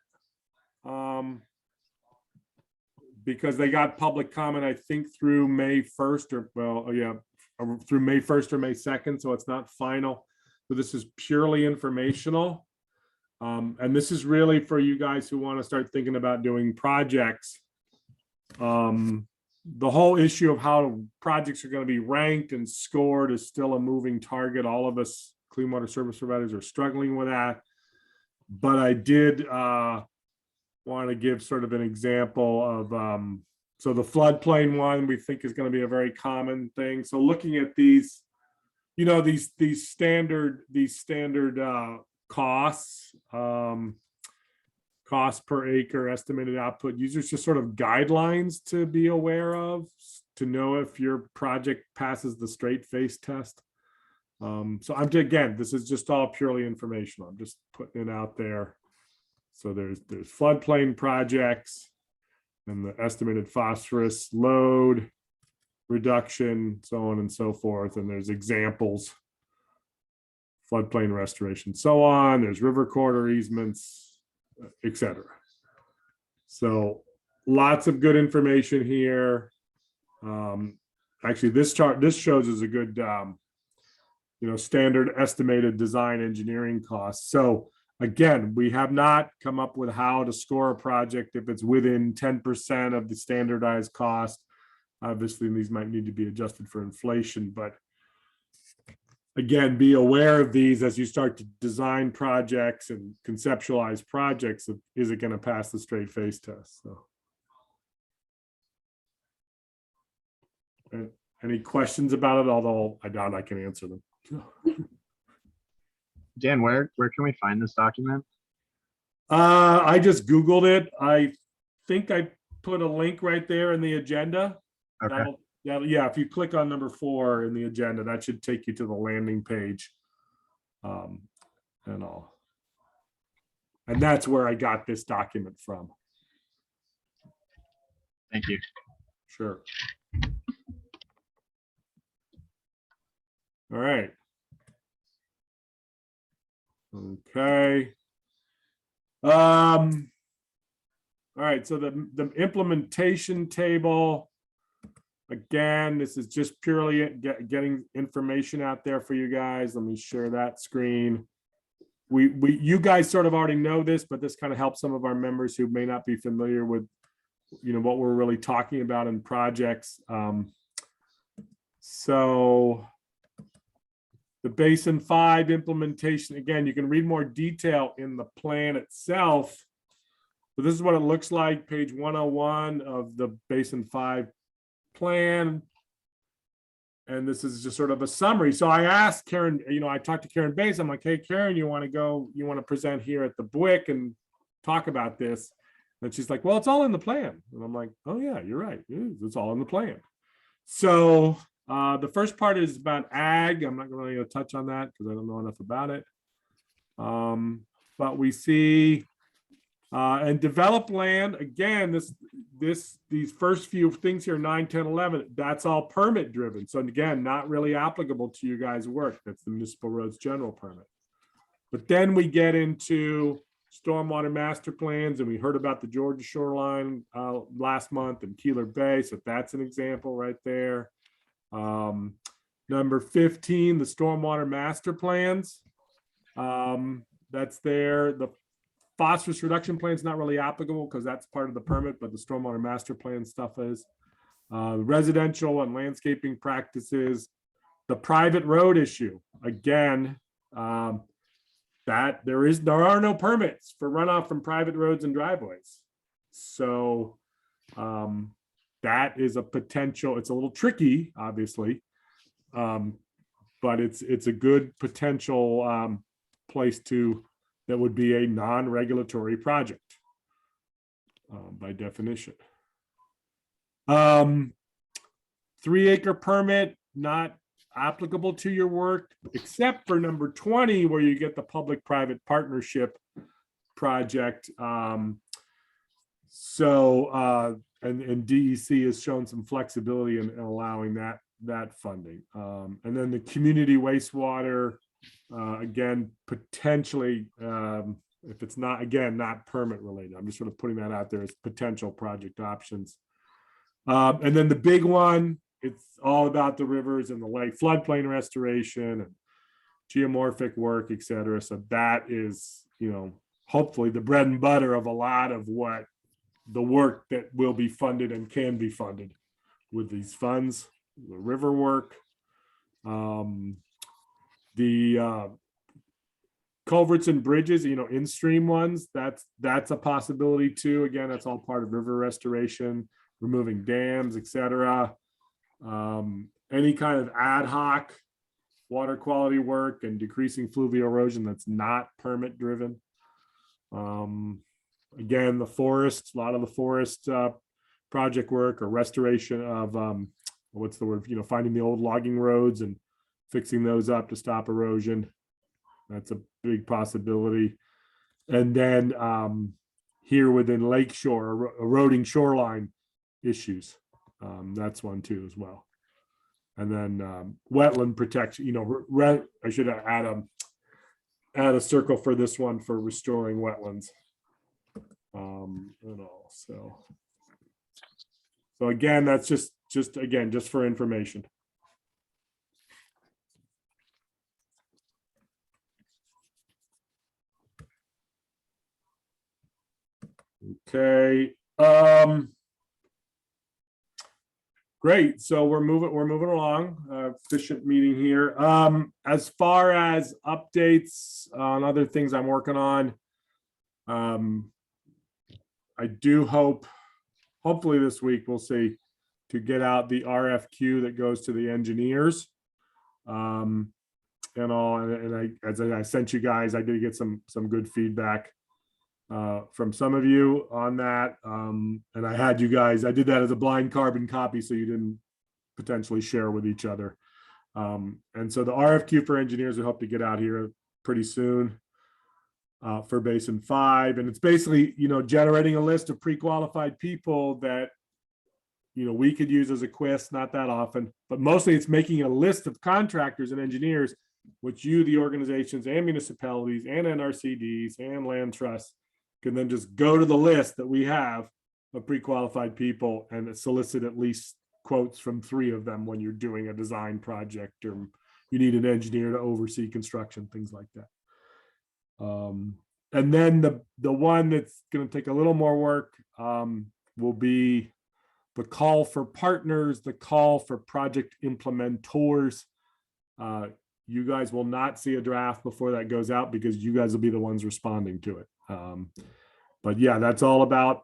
Because they got public comment, I think through May 1st through May 1st or May 2nd. So it's not final. So this is purely informational. And this is really for you guys who want to start thinking about doing projects. The whole issue of how projects are going to be ranked and scored is still a moving target. All of us clean water service providers are struggling with that. But I did want to give sort of an example of, so the floodplain one we think is going to be a very common thing. So looking at these, these standard costs, cost per acre, estimated output, users just sort of guidelines to be aware of, to know if your project passes the straight face test. So again, this is just all purely informational. I'm just putting it out there. So there's floodplain projects and the estimated phosphorus load reduction, so on and so forth. And there's examples, floodplain restoration, so on. There's river corridor easements, etc. So lots of good information here. Actually, this shows us a good, standard estimated design engineering costs. So again, we have not come up with how to score a project if it's within 10% of the standardized cost. Obviously, these might need to be adjusted for inflation, but again, be aware of these as you start to design projects and conceptualize projects. Is it going to pass the straight face test? So, and any questions about it? Although I doubt I can answer them. Dan, where can we find this document? I just Googled it. I think I put a link right there in the agenda. Okay. Yeah, if you click on number 4 in the agenda, that should take you to the landing page. And that's where I got this document from. Thank you. Sure. All right. Okay. All right, so the implementation table, again, this is just purely getting information out there for you guys. Let me share that screen. You guys sort of already know this, but this kind of helps some of our members who may not be familiar with what we're really talking about in projects. So the Basin 5 implementation, again, you can read more detail in the plan itself. But this is what it looks like, page 101 of the Basin 5 plan. And this is just sort of a summary. So I asked Karen, I talked to Karen Bates. I'm like, hey, Karen, you want to present here at the BWIC and talk about this? And she's like, well, it's all in the plan. And I'm like, oh yeah, you're right. It's all in the plan. So The first part is about ag. I'm not really gonna touch on that because I don't know enough about it. But we see and develop land, again, these first few things here, 9, 10, 11, that's all permit driven. So again, not really applicable to you guys' work. That's the municipal roads general permit. But then we get into stormwater master plans, and we heard about the Georgia shoreline last month and Keeler Bay. So that's an example right there. Number 15, the stormwater master plans. That's there. The phosphorus reduction plan is not really applicable because that's part of the permit, but the stormwater master plan stuff is. Residential and landscaping practices, the private road issue, again, that there are no permits for runoff from private roads and driveways. So that is a potential, it's a little tricky, obviously, but it's a good potential place that would be a non-regulatory project by definition. 3-acre permit, not applicable to your work, except for number 20, where you get the public-private partnership project. And DEC has shown some flexibility in allowing that funding. And then the community wastewater, again, potentially, if it's not, again, not permit related, I'm just sort of putting that out there as potential project options. And then the big one, it's all about the rivers and the lake floodplain restoration and geomorphic work, et cetera. So that is, hopefully the bread and butter of a lot of what the work that will be funded and can be funded with these funds, the river work, the culverts and bridges, in-stream ones, that's a possibility too. Again, that's all part of river restoration, removing dams, etc. Any kind of ad hoc water quality work and decreasing fluvial erosion that's not permit driven. Again, the forest, a lot of the forest project work or restoration of what's the word, finding the old logging roads and fixing those up to stop erosion. That's a big possibility. And then here within lakeshore, eroding shoreline issues. That's one too as well. And then wetland protection, I should add a circle for this one for restoring wetlands. And all. So again, that's just for information. Okay. Great. So we're moving along. Efficient meeting here. As far as updates on other things I'm working on, I do hopefully this week we'll see, to get out the RFQ that goes to the engineers. And all, and as I sent you guys, I did get some good feedback from some of you on that. And I had you guys, I did that as a blind carbon copy so you didn't potentially share with each other. And so the RFQ for engineers, we hope to get out here pretty soon for Basin 5. And it's basically, generating a list of pre-qualified people that, we could use as a quiz, not that often, but mostly it's making a list of contractors and engineers, which you, the organizations and municipalities and NRCDs and land trusts, can then just go to the list that we have of pre-qualified people and solicit at least quotes from 3 of them when you're doing a design project or you need an engineer to oversee construction, things like that. And then the one that's going to take a little more work will be the call for partners, the call for project implementors. You guys will not see a draft before that goes out because you guys will be the ones responding to it. But yeah, that's all about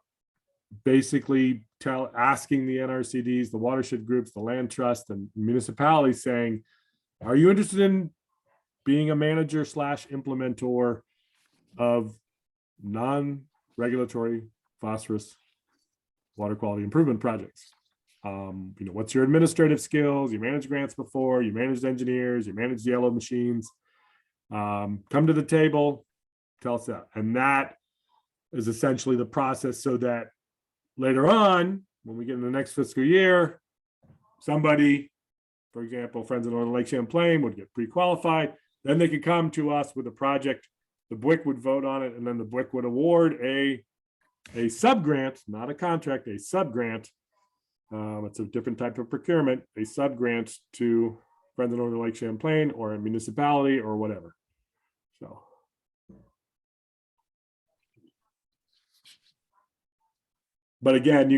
basically asking the NRCDs, the watershed groups, the land trust, and municipalities saying, are you interested in being a manager / implementor of non-regulatory phosphorus water quality improvement projects? What's your administrative skills? You managed grants before, you managed engineers, you managed yellow machines. Come to the table, tell us that. And that is essentially the process, so that later on, when we get in the next fiscal year, somebody, for example, Friends of Northern Lake Champlain, would get pre-qualified. Then they could come to us with a project. The BWIC would vote on it, and then the BWIC would award a sub-grant, not a contract, a sub-grant. It's a different type of procurement, a sub-grant to Friends of Northern Lake Champlain or a municipality or whatever. So. But again,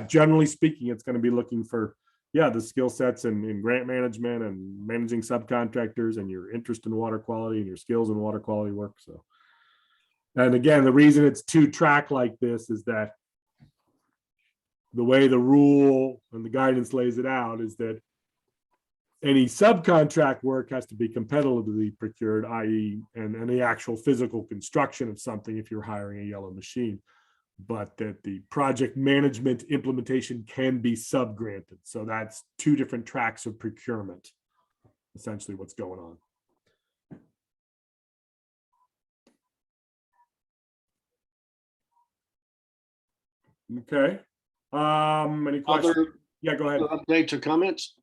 generally speaking, it's going to be looking for, the skill sets in grant management and managing subcontractors and your interest in water quality and your skills in water quality work. So, and again, the reason it's 2-track like this is that the way the rule and the guidance lays it out is that any subcontract work has to be competitively procured, i.e., and the actual physical construction of something if you're hiring a yellow machine, but that the project management implementation can be sub-granted. So that's 2 different tracks of procurement, essentially what's going on. Okay. Any questions? Yeah, go ahead. Updates or comments?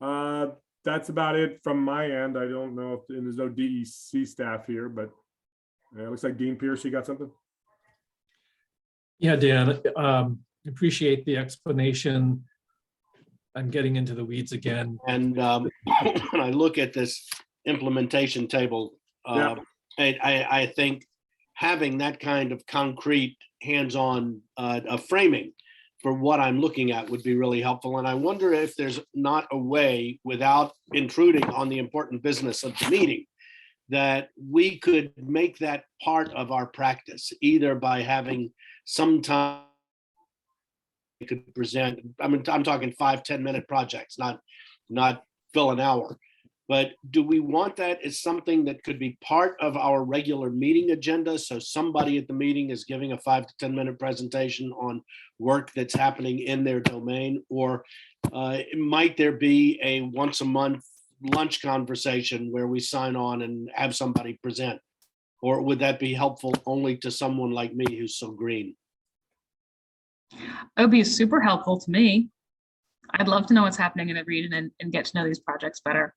That's about it from my end. I don't know if, and there's no DEC staff here, but it looks like Dean Pierce, you got something? Yeah, Dan, appreciate the explanation. I'm getting into the weeds again. And when I look at this implementation table, I think having that kind of concrete hands-on framing for what I'm looking at would be really helpful. And I wonder if there's not a way, without intruding on the important business of the meeting, that we could make that part of our practice, either by having some time we could present. I mean, I'm talking 5-10 minute projects, not fill an hour. But do we want that as something that could be part of our regular meeting agenda? So somebody at the meeting is giving a 5 to 10 minute presentation on work that's happening in their domain, or might there be a once a month lunch conversation where we sign on and have somebody present? Or would that be helpful only to someone like me who's so green? It would be super helpful to me. I'd love to know what's happening in the region and get to know these projects better.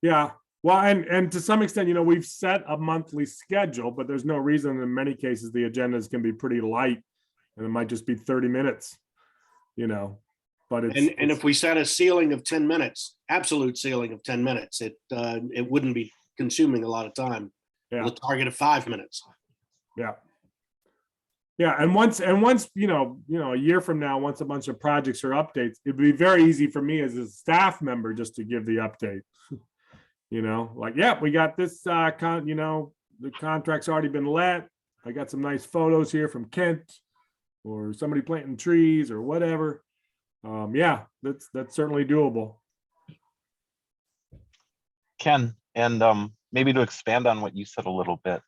Yeah, well, and to some extent, we've set a monthly schedule, but there's no reason in many cases the agendas can be pretty light, and it might just be 30 minutes, but and if we set a ceiling of 10 minutes, absolute ceiling of 10 minutes, it wouldn't be consuming a lot of time. Yeah. With a target of 5 minutes. Yeah. Yeah, and once a year from now, once a bunch of projects or updates, it'd be very easy for me as a staff member just to give the update. We got this, the contract's already been let. I got some nice photos here from Kent or somebody planting trees or whatever. That's certainly doable. Ken, and maybe to expand on what you said a little bit,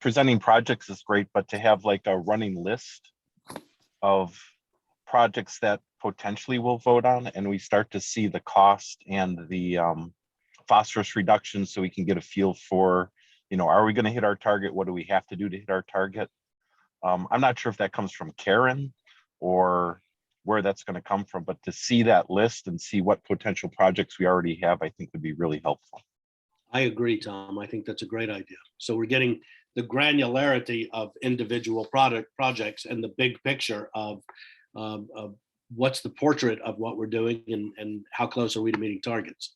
presenting projects is great, but to have like a running list of projects that potentially we'll vote on, and we start to see the cost and the phosphorus reduction, so we can get a feel for, are we going to hit our target? What do we have to do to hit our target? I'm not sure if that comes from Karen or where that's going to come from, but to see that list and see what potential projects we already have, I think would be really helpful. I agree, Tom. I think that's a great idea. So we're getting the granularity of individual projects and the big picture of what's the portrait of what we're doing and how close are we to meeting targets.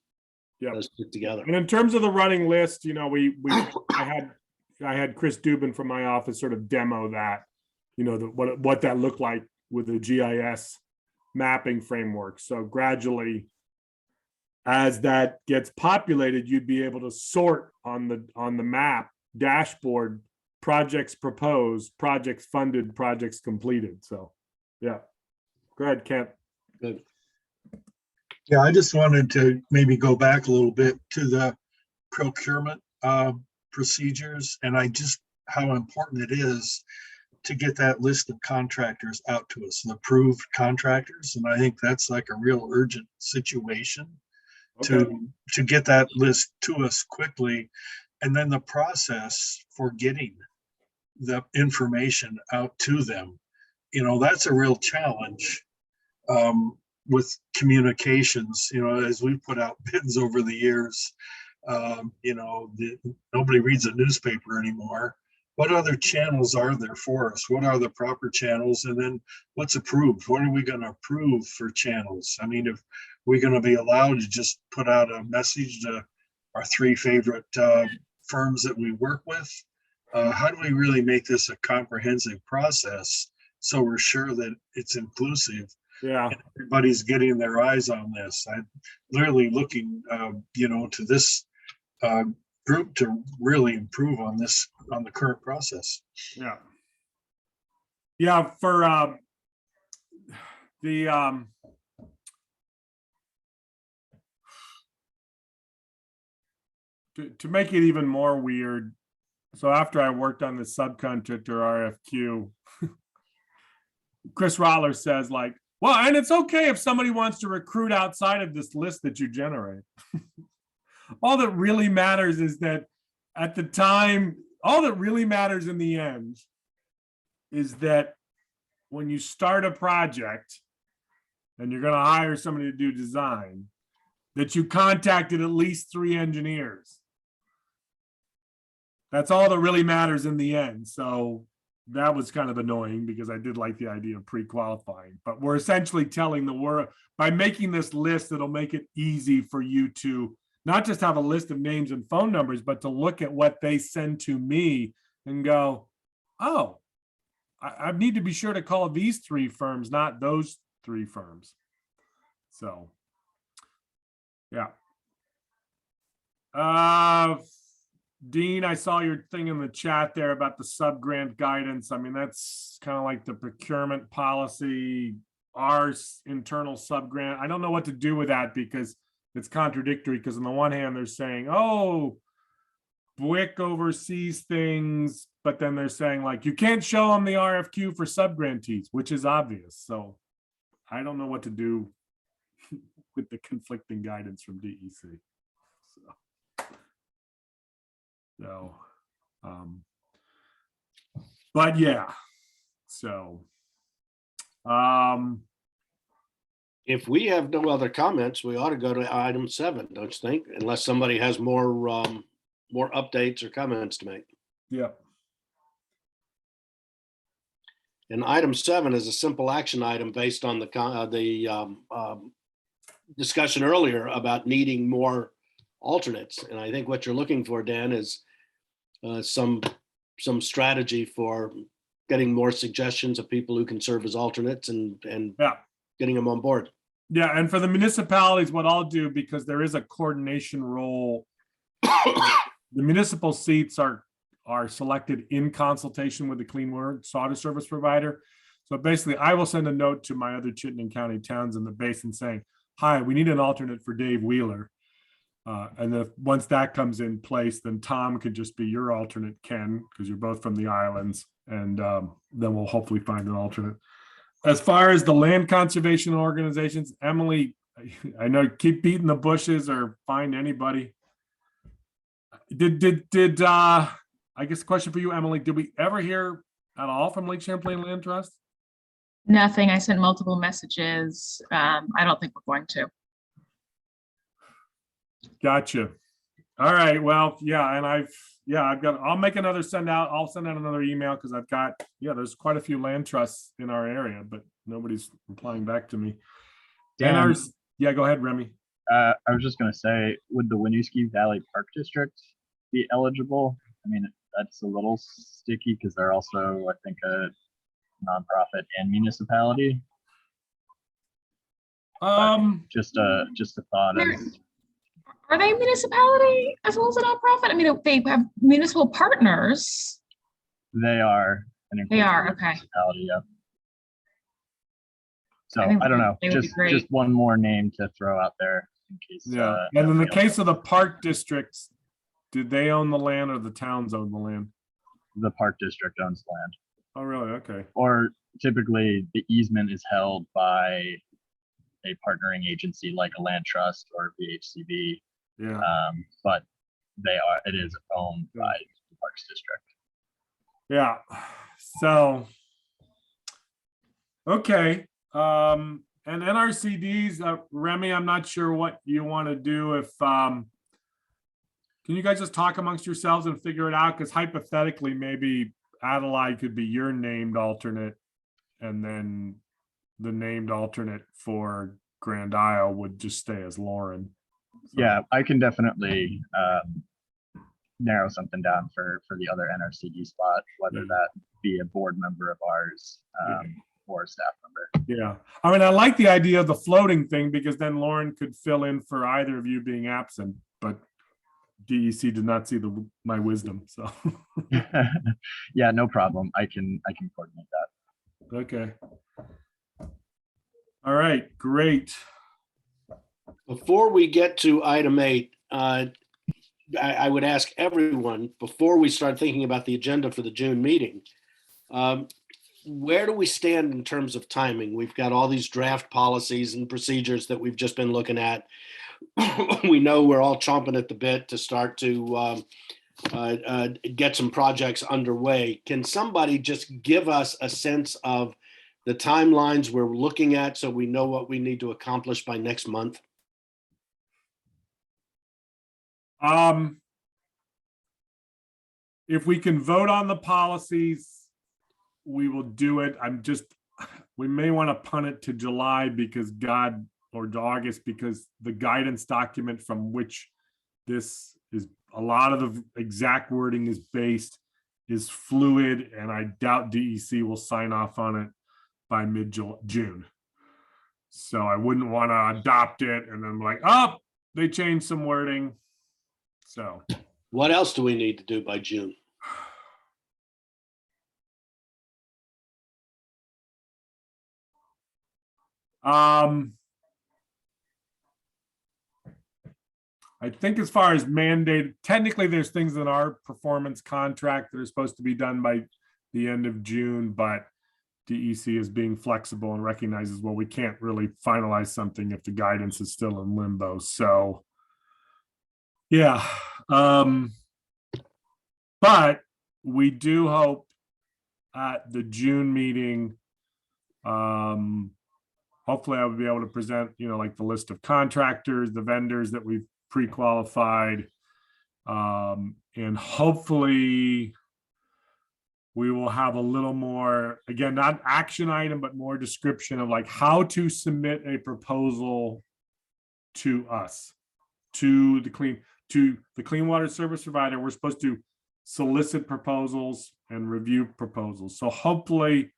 Yeah, let's put together. And in terms of the running list, I had Chris Dubin from my office sort of demo that, what that looked like with the GIS mapping framework. So gradually, as that gets populated, you'd be able to sort on the map dashboard, projects proposed, projects funded, projects completed. So yeah, go ahead, Kent. Good. Yeah, I just wanted to maybe go back a little bit to the procurement procedures, and how important it is to get that list of contractors out to us, the approved contractors. And I think that's like a real urgent situation Okay. to get that list to us quickly. And then the process for getting the information out to them, you know, that's a real challenge with communications. You know, as we put out bids over the years, you know, nobody reads a newspaper anymore. What other channels are there for us? What are the proper channels? And then what's approved? What are we going to approve for channels? I mean, if we're going to be allowed to just put out a message to our 3 favorite firms that we work with, how do we really make this a comprehensive process so we're sure that it's inclusive? Yeah. And everybody's getting their eyes on this. I'm literally looking, you know, to this group to really improve on this, on the current process. Yeah. Yeah, for the to make it even more weird. So after I worked on the subcontractor RFQ, Chris Rottler says like, well, and it's okay if somebody wants to recruit outside of this list that you generate. All that really matters is that at the time, all that really matters in the end is that when you start a project and you're going to hire somebody to do design, that you contacted at least 3 engineers. That's all that really matters in the end. So that was kind of annoying because I did like the idea of pre-qualifying, but we're essentially telling the world by making this list, it'll make it easy for you to not just have a list of names and phone numbers, but to look at what they send to me and go, oh, I need to be sure to call these 3 firms, not those 3 firms. So, yeah. Dean, I saw your thing in the chat there about the sub-grant guidance. I mean, that's kind of like the procurement policy, our internal sub-grant. I don't know what to do with that because it's contradictory, because on the one hand, they're saying, oh, BWIC oversees things, but then they're saying like, you can't show them the RFQ for sub-grantees, which is obvious. So I don't know what to do with the conflicting guidance from DEC. So, but yeah, so, If we have no other comments, we ought to go to item 7, don't you think? Unless somebody has more more updates or comments to make. yeah. And item 7 is a simple action item based on the discussion earlier about needing more alternates. And I think what you're looking for, Dan, is some strategy for getting more suggestions of people who can serve as alternates and Yeah. getting them on board. Yeah, and for the municipalities, what I'll do, because there is a coordination role, the municipal seats are selected in consultation with the Clean Water Service provider. So basically, I will send a note to my other Chittenden County towns in the basin saying, hi, we need an alternate for Dave Wheeler. And then once that comes in place, then Tom could just be your alternate, Ken, because you're both from the islands. And then we'll hopefully find an alternate. As far as the land conservation organizations, Emily, I know, keep beating the bushes or find anybody. Did I guess the question for you, Emily, did we ever hear at all from Lake Champlain Land Trust? Nothing. I sent multiple messages. I don't think we're going to. Gotcha. All right. Well, yeah, and I'll make another send out. I'll send out another email because I've got, there's quite a few land trusts in our area, but nobody's replying back to me. Dan, Go ahead, Remy. I was just going to say, would the Winooski Valley Park District be eligible? I mean, that's a little sticky because they're also, I think, a nonprofit and municipality. Just a thought. Are they a municipality as well as a nonprofit? I mean, they have municipal partners. They are. They are, okay. Yep. So I think I don't know. they would be great. Just one more name to throw out there in case. Yeah. And in the case of the park districts, did they own the land or the towns own the land? The park district owns land. Oh, really? Okay. Or typically the easement is held by a partnering agency like a land trust or VHCB, Yeah. but it is owned by the Parks District. Yeah. So, okay. And NRCDs, Remy, I'm not sure what you want to do if, can you guys just talk amongst yourselves and figure it out? Because hypothetically, maybe Adelaide could be your named alternate, and then the named alternate for Grand Isle would just stay as Lauren. So, Yeah, I can definitely narrow something down for the other NRCD spot, whether that be a board member of ours or a staff member. yeah. I mean, I like the idea of the floating thing because then Lauren could fill in for either of you being absent, but DEC did not see my wisdom, so. Yeah, no problem. I can coordinate that. Okay. All right, great. Before we get to item 8, I would ask everyone, before we start thinking about the agenda for the June meeting, where do we stand in terms of timing? We've got all these draft policies and procedures that we've just been looking at. We know we're all chomping at the bit to start to get some projects underway. Can somebody just give us a sense of the timelines we're looking at so we know what we need to accomplish by next month? If we can vote on the policies, we will do it. We may want to punt it to July because or August, because the guidance document from which this is, a lot of the exact wording is based, is fluid, and I doubt DEC will sign off on it by mid-June. So I wouldn't want to adopt it and then like, oh, they changed some wording. So What else do we need to do by June? I think as far as mandated, technically there's things in our performance contract that are supposed to be done by the end of June, but DEC is being flexible and recognizes, well, we can't really finalize something if the guidance is still in limbo. So yeah, but we do hope at the June meeting, hopefully I would be able to present, like the list of contractors, the vendors that we've pre-qualified, and hopefully we will have a little more, again, not action item, but more description of like how to submit a proposal to us, to the clean water service provider. We're supposed to solicit proposals and review proposals. So hopefully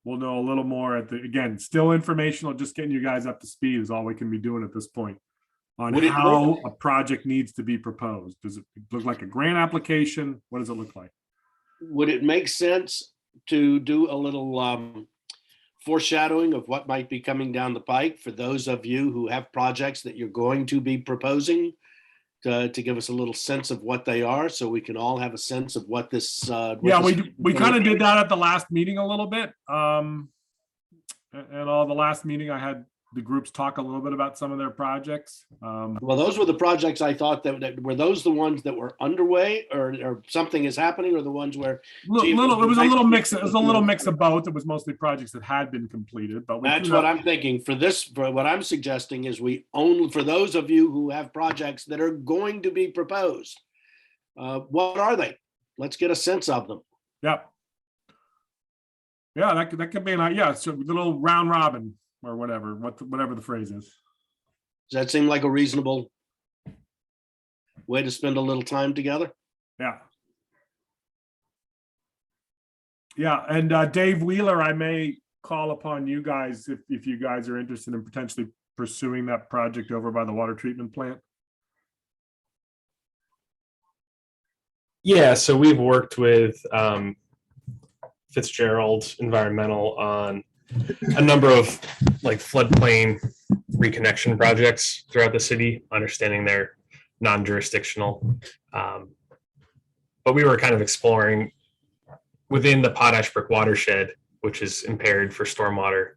we'll know a little more again, still informational, just getting you guys up to speed is all we can be doing at this point on how a project needs to be proposed. Does it look like a grant application? What does it look like? Would it make sense to do a little foreshadowing of what might be coming down the pike for those of you who have projects that you're going to be proposing, to give us a little sense of what they are, so we can all have a sense of what this. We kind of did that at the last meeting a little bit. And all the last meeting I had the groups talk a little bit about some of their projects. Well, those were the projects I thought that were those the ones that were underway, or something is happening, or the ones where it was a little mix. It was a little mix of both. It was mostly projects that had been completed, but that's what I'm thinking. For what I'm suggesting is for those of you who have projects that are going to be proposed, what are they? Let's get a sense of them. Yep. Yeah, that could be so a little round robin or whatever the phrase is. Does that seem like a reasonable way to spend a little time together? Yeah. Yeah, and Dave Wheeler, I may call upon you guys if you guys are interested in potentially pursuing that project over by the water treatment plant. Yeah, so we've worked with Fitzgerald Environmental on a number of like floodplain reconnection projects throughout the city, understanding they're non-jurisdictional. But we were kind of exploring within the Potash Brook watershed, which is impaired for stormwater,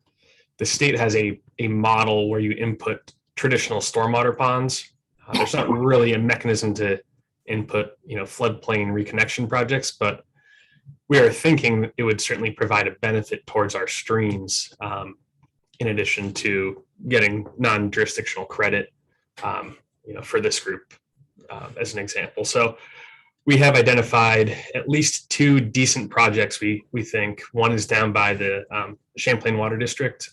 the state has a model where you input traditional stormwater ponds. There's not really a mechanism to input, floodplain reconnection projects, but we are thinking it would certainly provide a benefit towards our streams, in addition to getting non-jurisdictional credit, for this group, as an example. So we have identified at least 2 decent projects. We think one is down by the Champlain Water District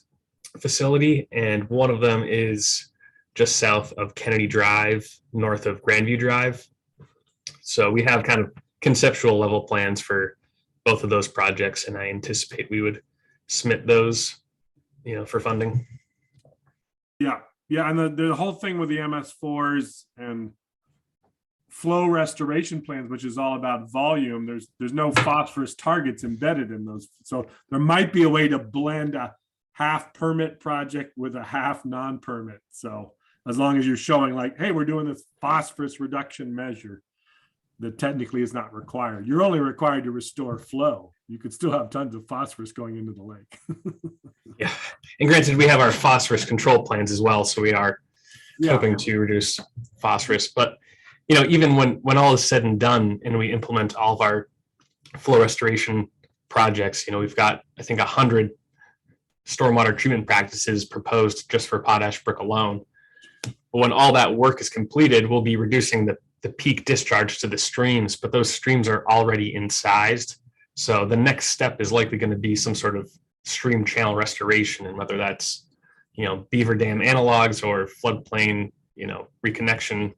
facility, and one of them is just south of Kennedy Drive, north of Grandview Drive. So we have kind of conceptual level plans for both of those projects, and I anticipate we would submit those, for funding. Yeah, and the whole thing with the MS4s and flow restoration plans, which is all about volume, there's no phosphorus targets embedded in those. So there might be a way to blend a half permit project with a half non-permit. So as long as you're showing like, hey, we're doing this phosphorus reduction measure, that technically is not required. You're only required to restore flow. You could still have tons of phosphorus going into the lake. Yeah, and granted, we have our phosphorus control plans as well, so we are hoping to reduce phosphorus. But even when all is said and done, and we implement all of our flow restoration projects, we've got, I think, 100 stormwater treatment practices proposed just for Potash Brook alone. But when all that work is completed, we'll be reducing the peak discharge to the streams, but those streams are already incised. So the next step is likely going to be some sort of stream channel restoration, and whether that's, beaver dam analogs or floodplain, reconnection.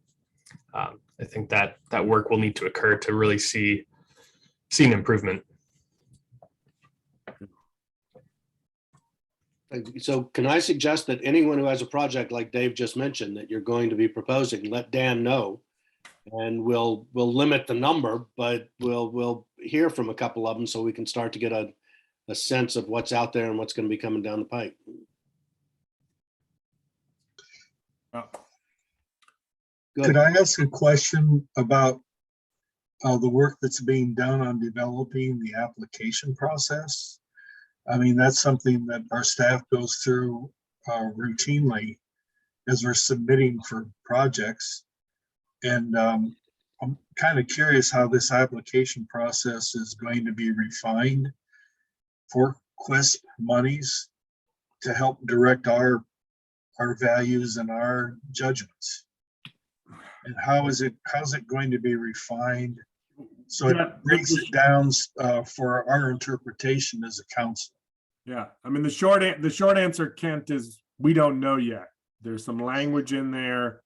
I think that work will need to occur to really see an improvement. So can I suggest that anyone who has a project like Dave just mentioned that you're going to be proposing, let Dan know, and we'll limit the number, but we'll hear from a couple of them so we can start to get a sense of what's out there and what's going to be coming down the pipe. Could I ask a question about the work that's being done on developing the application process? I mean, that's something that our staff goes through routinely as we're submitting for projects. And I'm kind of curious how this application process is going to be refined for QUISP monies to help direct our values and our judgments. And how's it going to be refined so it brings it down for our interpretation as a council? Yeah, I mean, the short answer, Kent, is we don't know yet. There's some language in there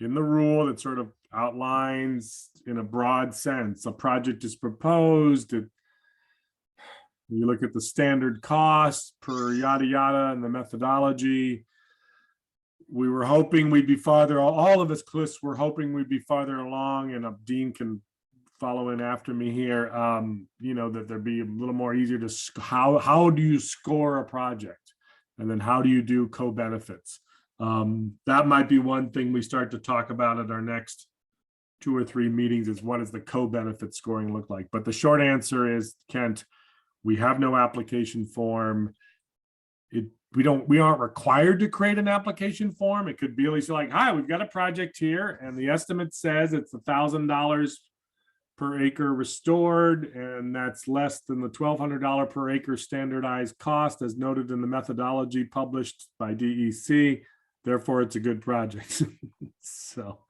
in the rule that sort of outlines in a broad sense, a project is proposed. You look at the standard costs per yada yada and the methodology. We were hoping we'd be farther, all of us, Cliffs, were hoping we'd be farther along, and Dean can follow in after me here. That there'd be a little more easier to, how do you score a project? And then how do you do co-benefits? That might be one thing we start to talk about at our next 2 or 3 meetings, is what does the co-benefit scoring look like? But the short answer is, Kent, we have no application form. We aren't required to create an application form. It could be at least like, hi, we've got a project here, and the estimate says it's $1,000 per acre restored, and that's less than the $1,200 per acre standardized cost as noted in the methodology published by DEC. Therefore, it's a good project. So,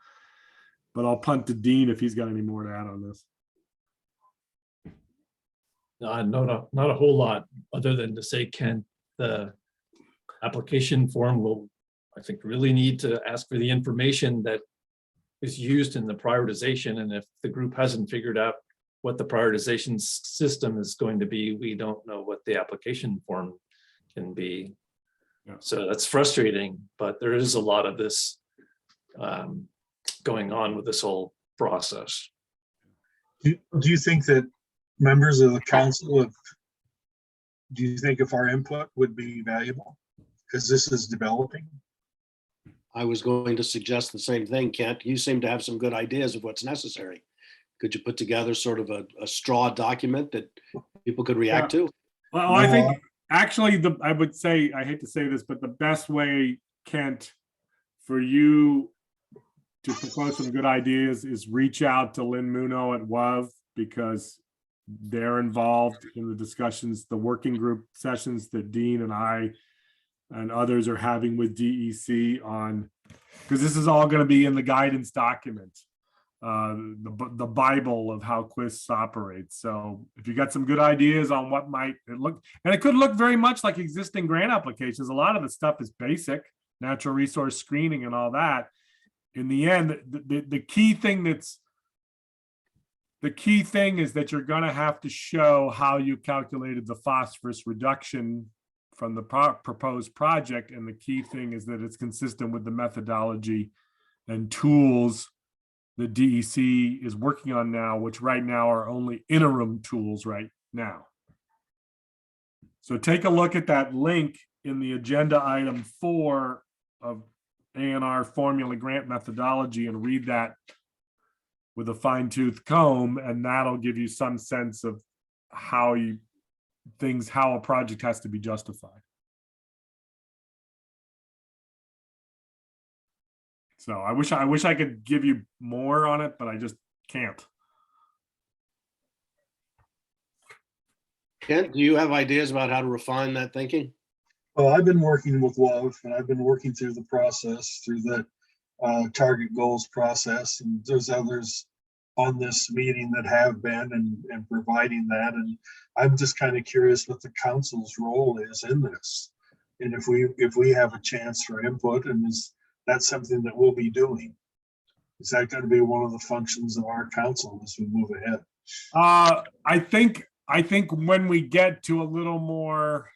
but I'll punt to Dean if he's got any more to add on this. No, not a whole lot, other than to say, Ken, the application form will, I think, really need to ask for the information that is used in the prioritization. And if the group hasn't figured out what the prioritization system is going to be, we don't know what the application form can be. Yeah. So that's frustrating, but there is a lot of this going on with this whole process. Do you think that members of the council, do you think if our input would be valuable because this is developing? I was going to suggest the same thing, Kent. You seem to have some good ideas of what's necessary. Could you put together sort of a straw document that people could react to? Well, I think actually I would say, I hate to say this, but the best way, Kent, for you to propose some good ideas is reach out to Lynn Muno at WOV, because they're involved in the discussions, the working group sessions that Dean and I and others are having with DEC on, because this is all going to be in the guidance document, the Bible of how QUIS operates. So if you got some good ideas on what might it look, and it could look very much like existing grant applications. A lot of the stuff is basic, natural resource screening and all that. In the end, the key thing is that you're going to have to show how you calculated the phosphorus reduction from the proposed project. And the key thing is that it's consistent with the methodology and tools the DEC is working on now, which right now are only interim tools right now. So take a look at that link in the agenda item 4 of A&R formula grant methodology and read that with a fine-tooth comb, and that'll give you some sense of how a project has to be justified. So I wish I could give you more on it, but I just can't. Kent, do you have ideas about how to refine that thinking? Well, I've been working with WOV, and I've been working through the process, through the target goals process, and there's others on this meeting that have been and providing that. And I'm just kind of curious what the council's role is in this. And if we have a chance for input, and is that something that we'll be doing? Is that going to be one of the functions of our council as we move ahead? I think when we get to a little more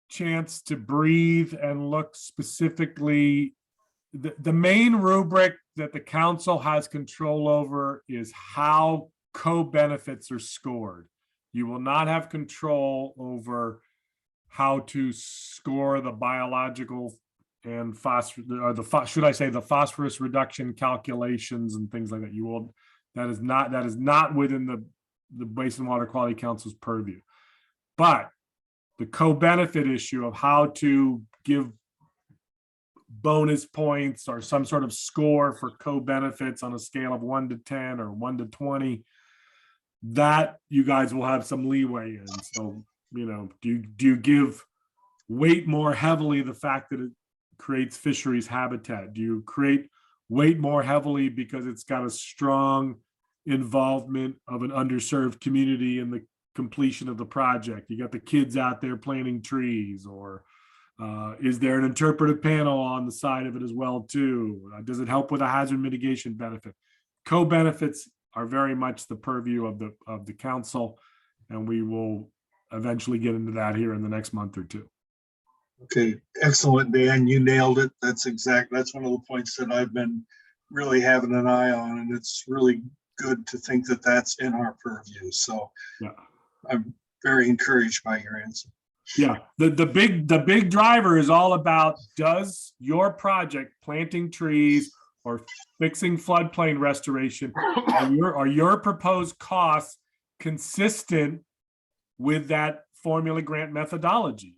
chance to breathe and look specifically, the main rubric that the council has control over is how co-benefits are scored. You will not have control over how to score the biological and the phosphorus reduction calculations and things like that. That is not within the Basin Water Quality Council's purview. But the co-benefit issue of how to give bonus points or some sort of score for co-benefits on a scale of 1 to 10 or 1 to 20, that you guys will have some leeway in. So, do you give weight more heavily the fact that it creates fisheries habitat? Do you weight more heavily because it's got a strong involvement of an underserved community in the completion of the project? You got the kids out there planting trees, or is there an interpretive panel on the side of it as well too? Does it help with a hazard mitigation benefit? Co-benefits are very much the purview of the council, and we will eventually get into that here in the next month or two. Okay, excellent, Dan. You nailed it. That's one of the points that I've been really having an eye on, and it's really good to think that that's in our purview. So yeah, I'm very encouraged by your answer. Yeah, the big driver is all about, does your project, planting trees or fixing floodplain restoration, are your proposed costs consistent with that formula grant methodology?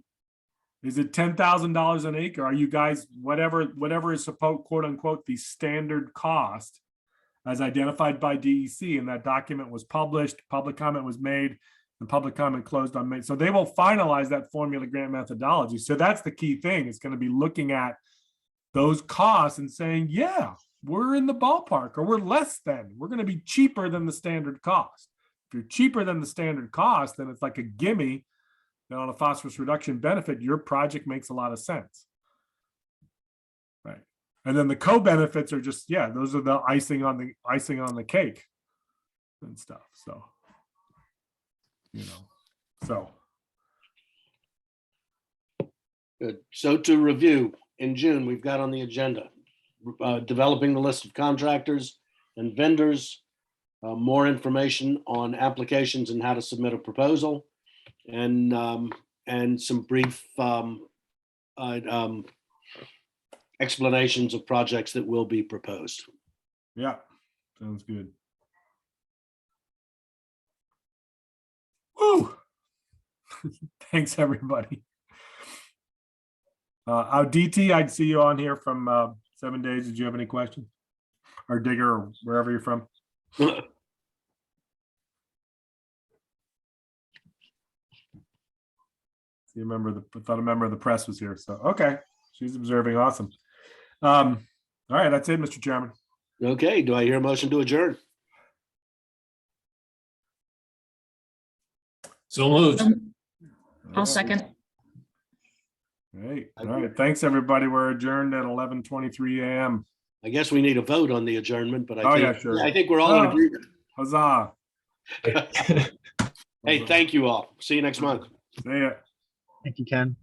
Is it $10,000 an acre? Are you guys, whatever is supposed, quote unquote, the standard cost as identified by DEC, and that document was published, public comment was made, and public comment closed on May. So they will finalize that formula grant methodology. So that's the key thing. It's going to be looking at those costs and saying, yeah, we're in the ballpark, or we're less than, we're going to be cheaper than the standard cost. If you're cheaper than the standard cost, then it's like a gimme that on a phosphorus reduction benefit, your project makes a lot of sense. Right. And then the co-benefits are just, yeah, those are the icing on the cake and stuff. So, Good. So to review, in June, we've got on the agenda, developing the list of contractors and vendors, more information on applications and how to submit a proposal, and some brief explanations of projects that will be proposed. yeah, sounds good. Woo! Thanks, everybody. DT, I'd see you on here from 7 days. Did you have any questions? Or Digger, or wherever you're from? See, I thought a member of the press was here. So, okay. She's observing. Awesome. All right, that's it, Mr. Chairman. Okay, do I hear a motion to adjourn? So moved. I'll second. Great. All right. Thanks, everybody. We're adjourned at 11:23 a.m. I guess we need a vote on the adjournment, but Oh, yeah, sure. I think we're all in Oh. agreement. Huzzah. Hey, thank you all. See you next month. See ya. Thank you, Ken.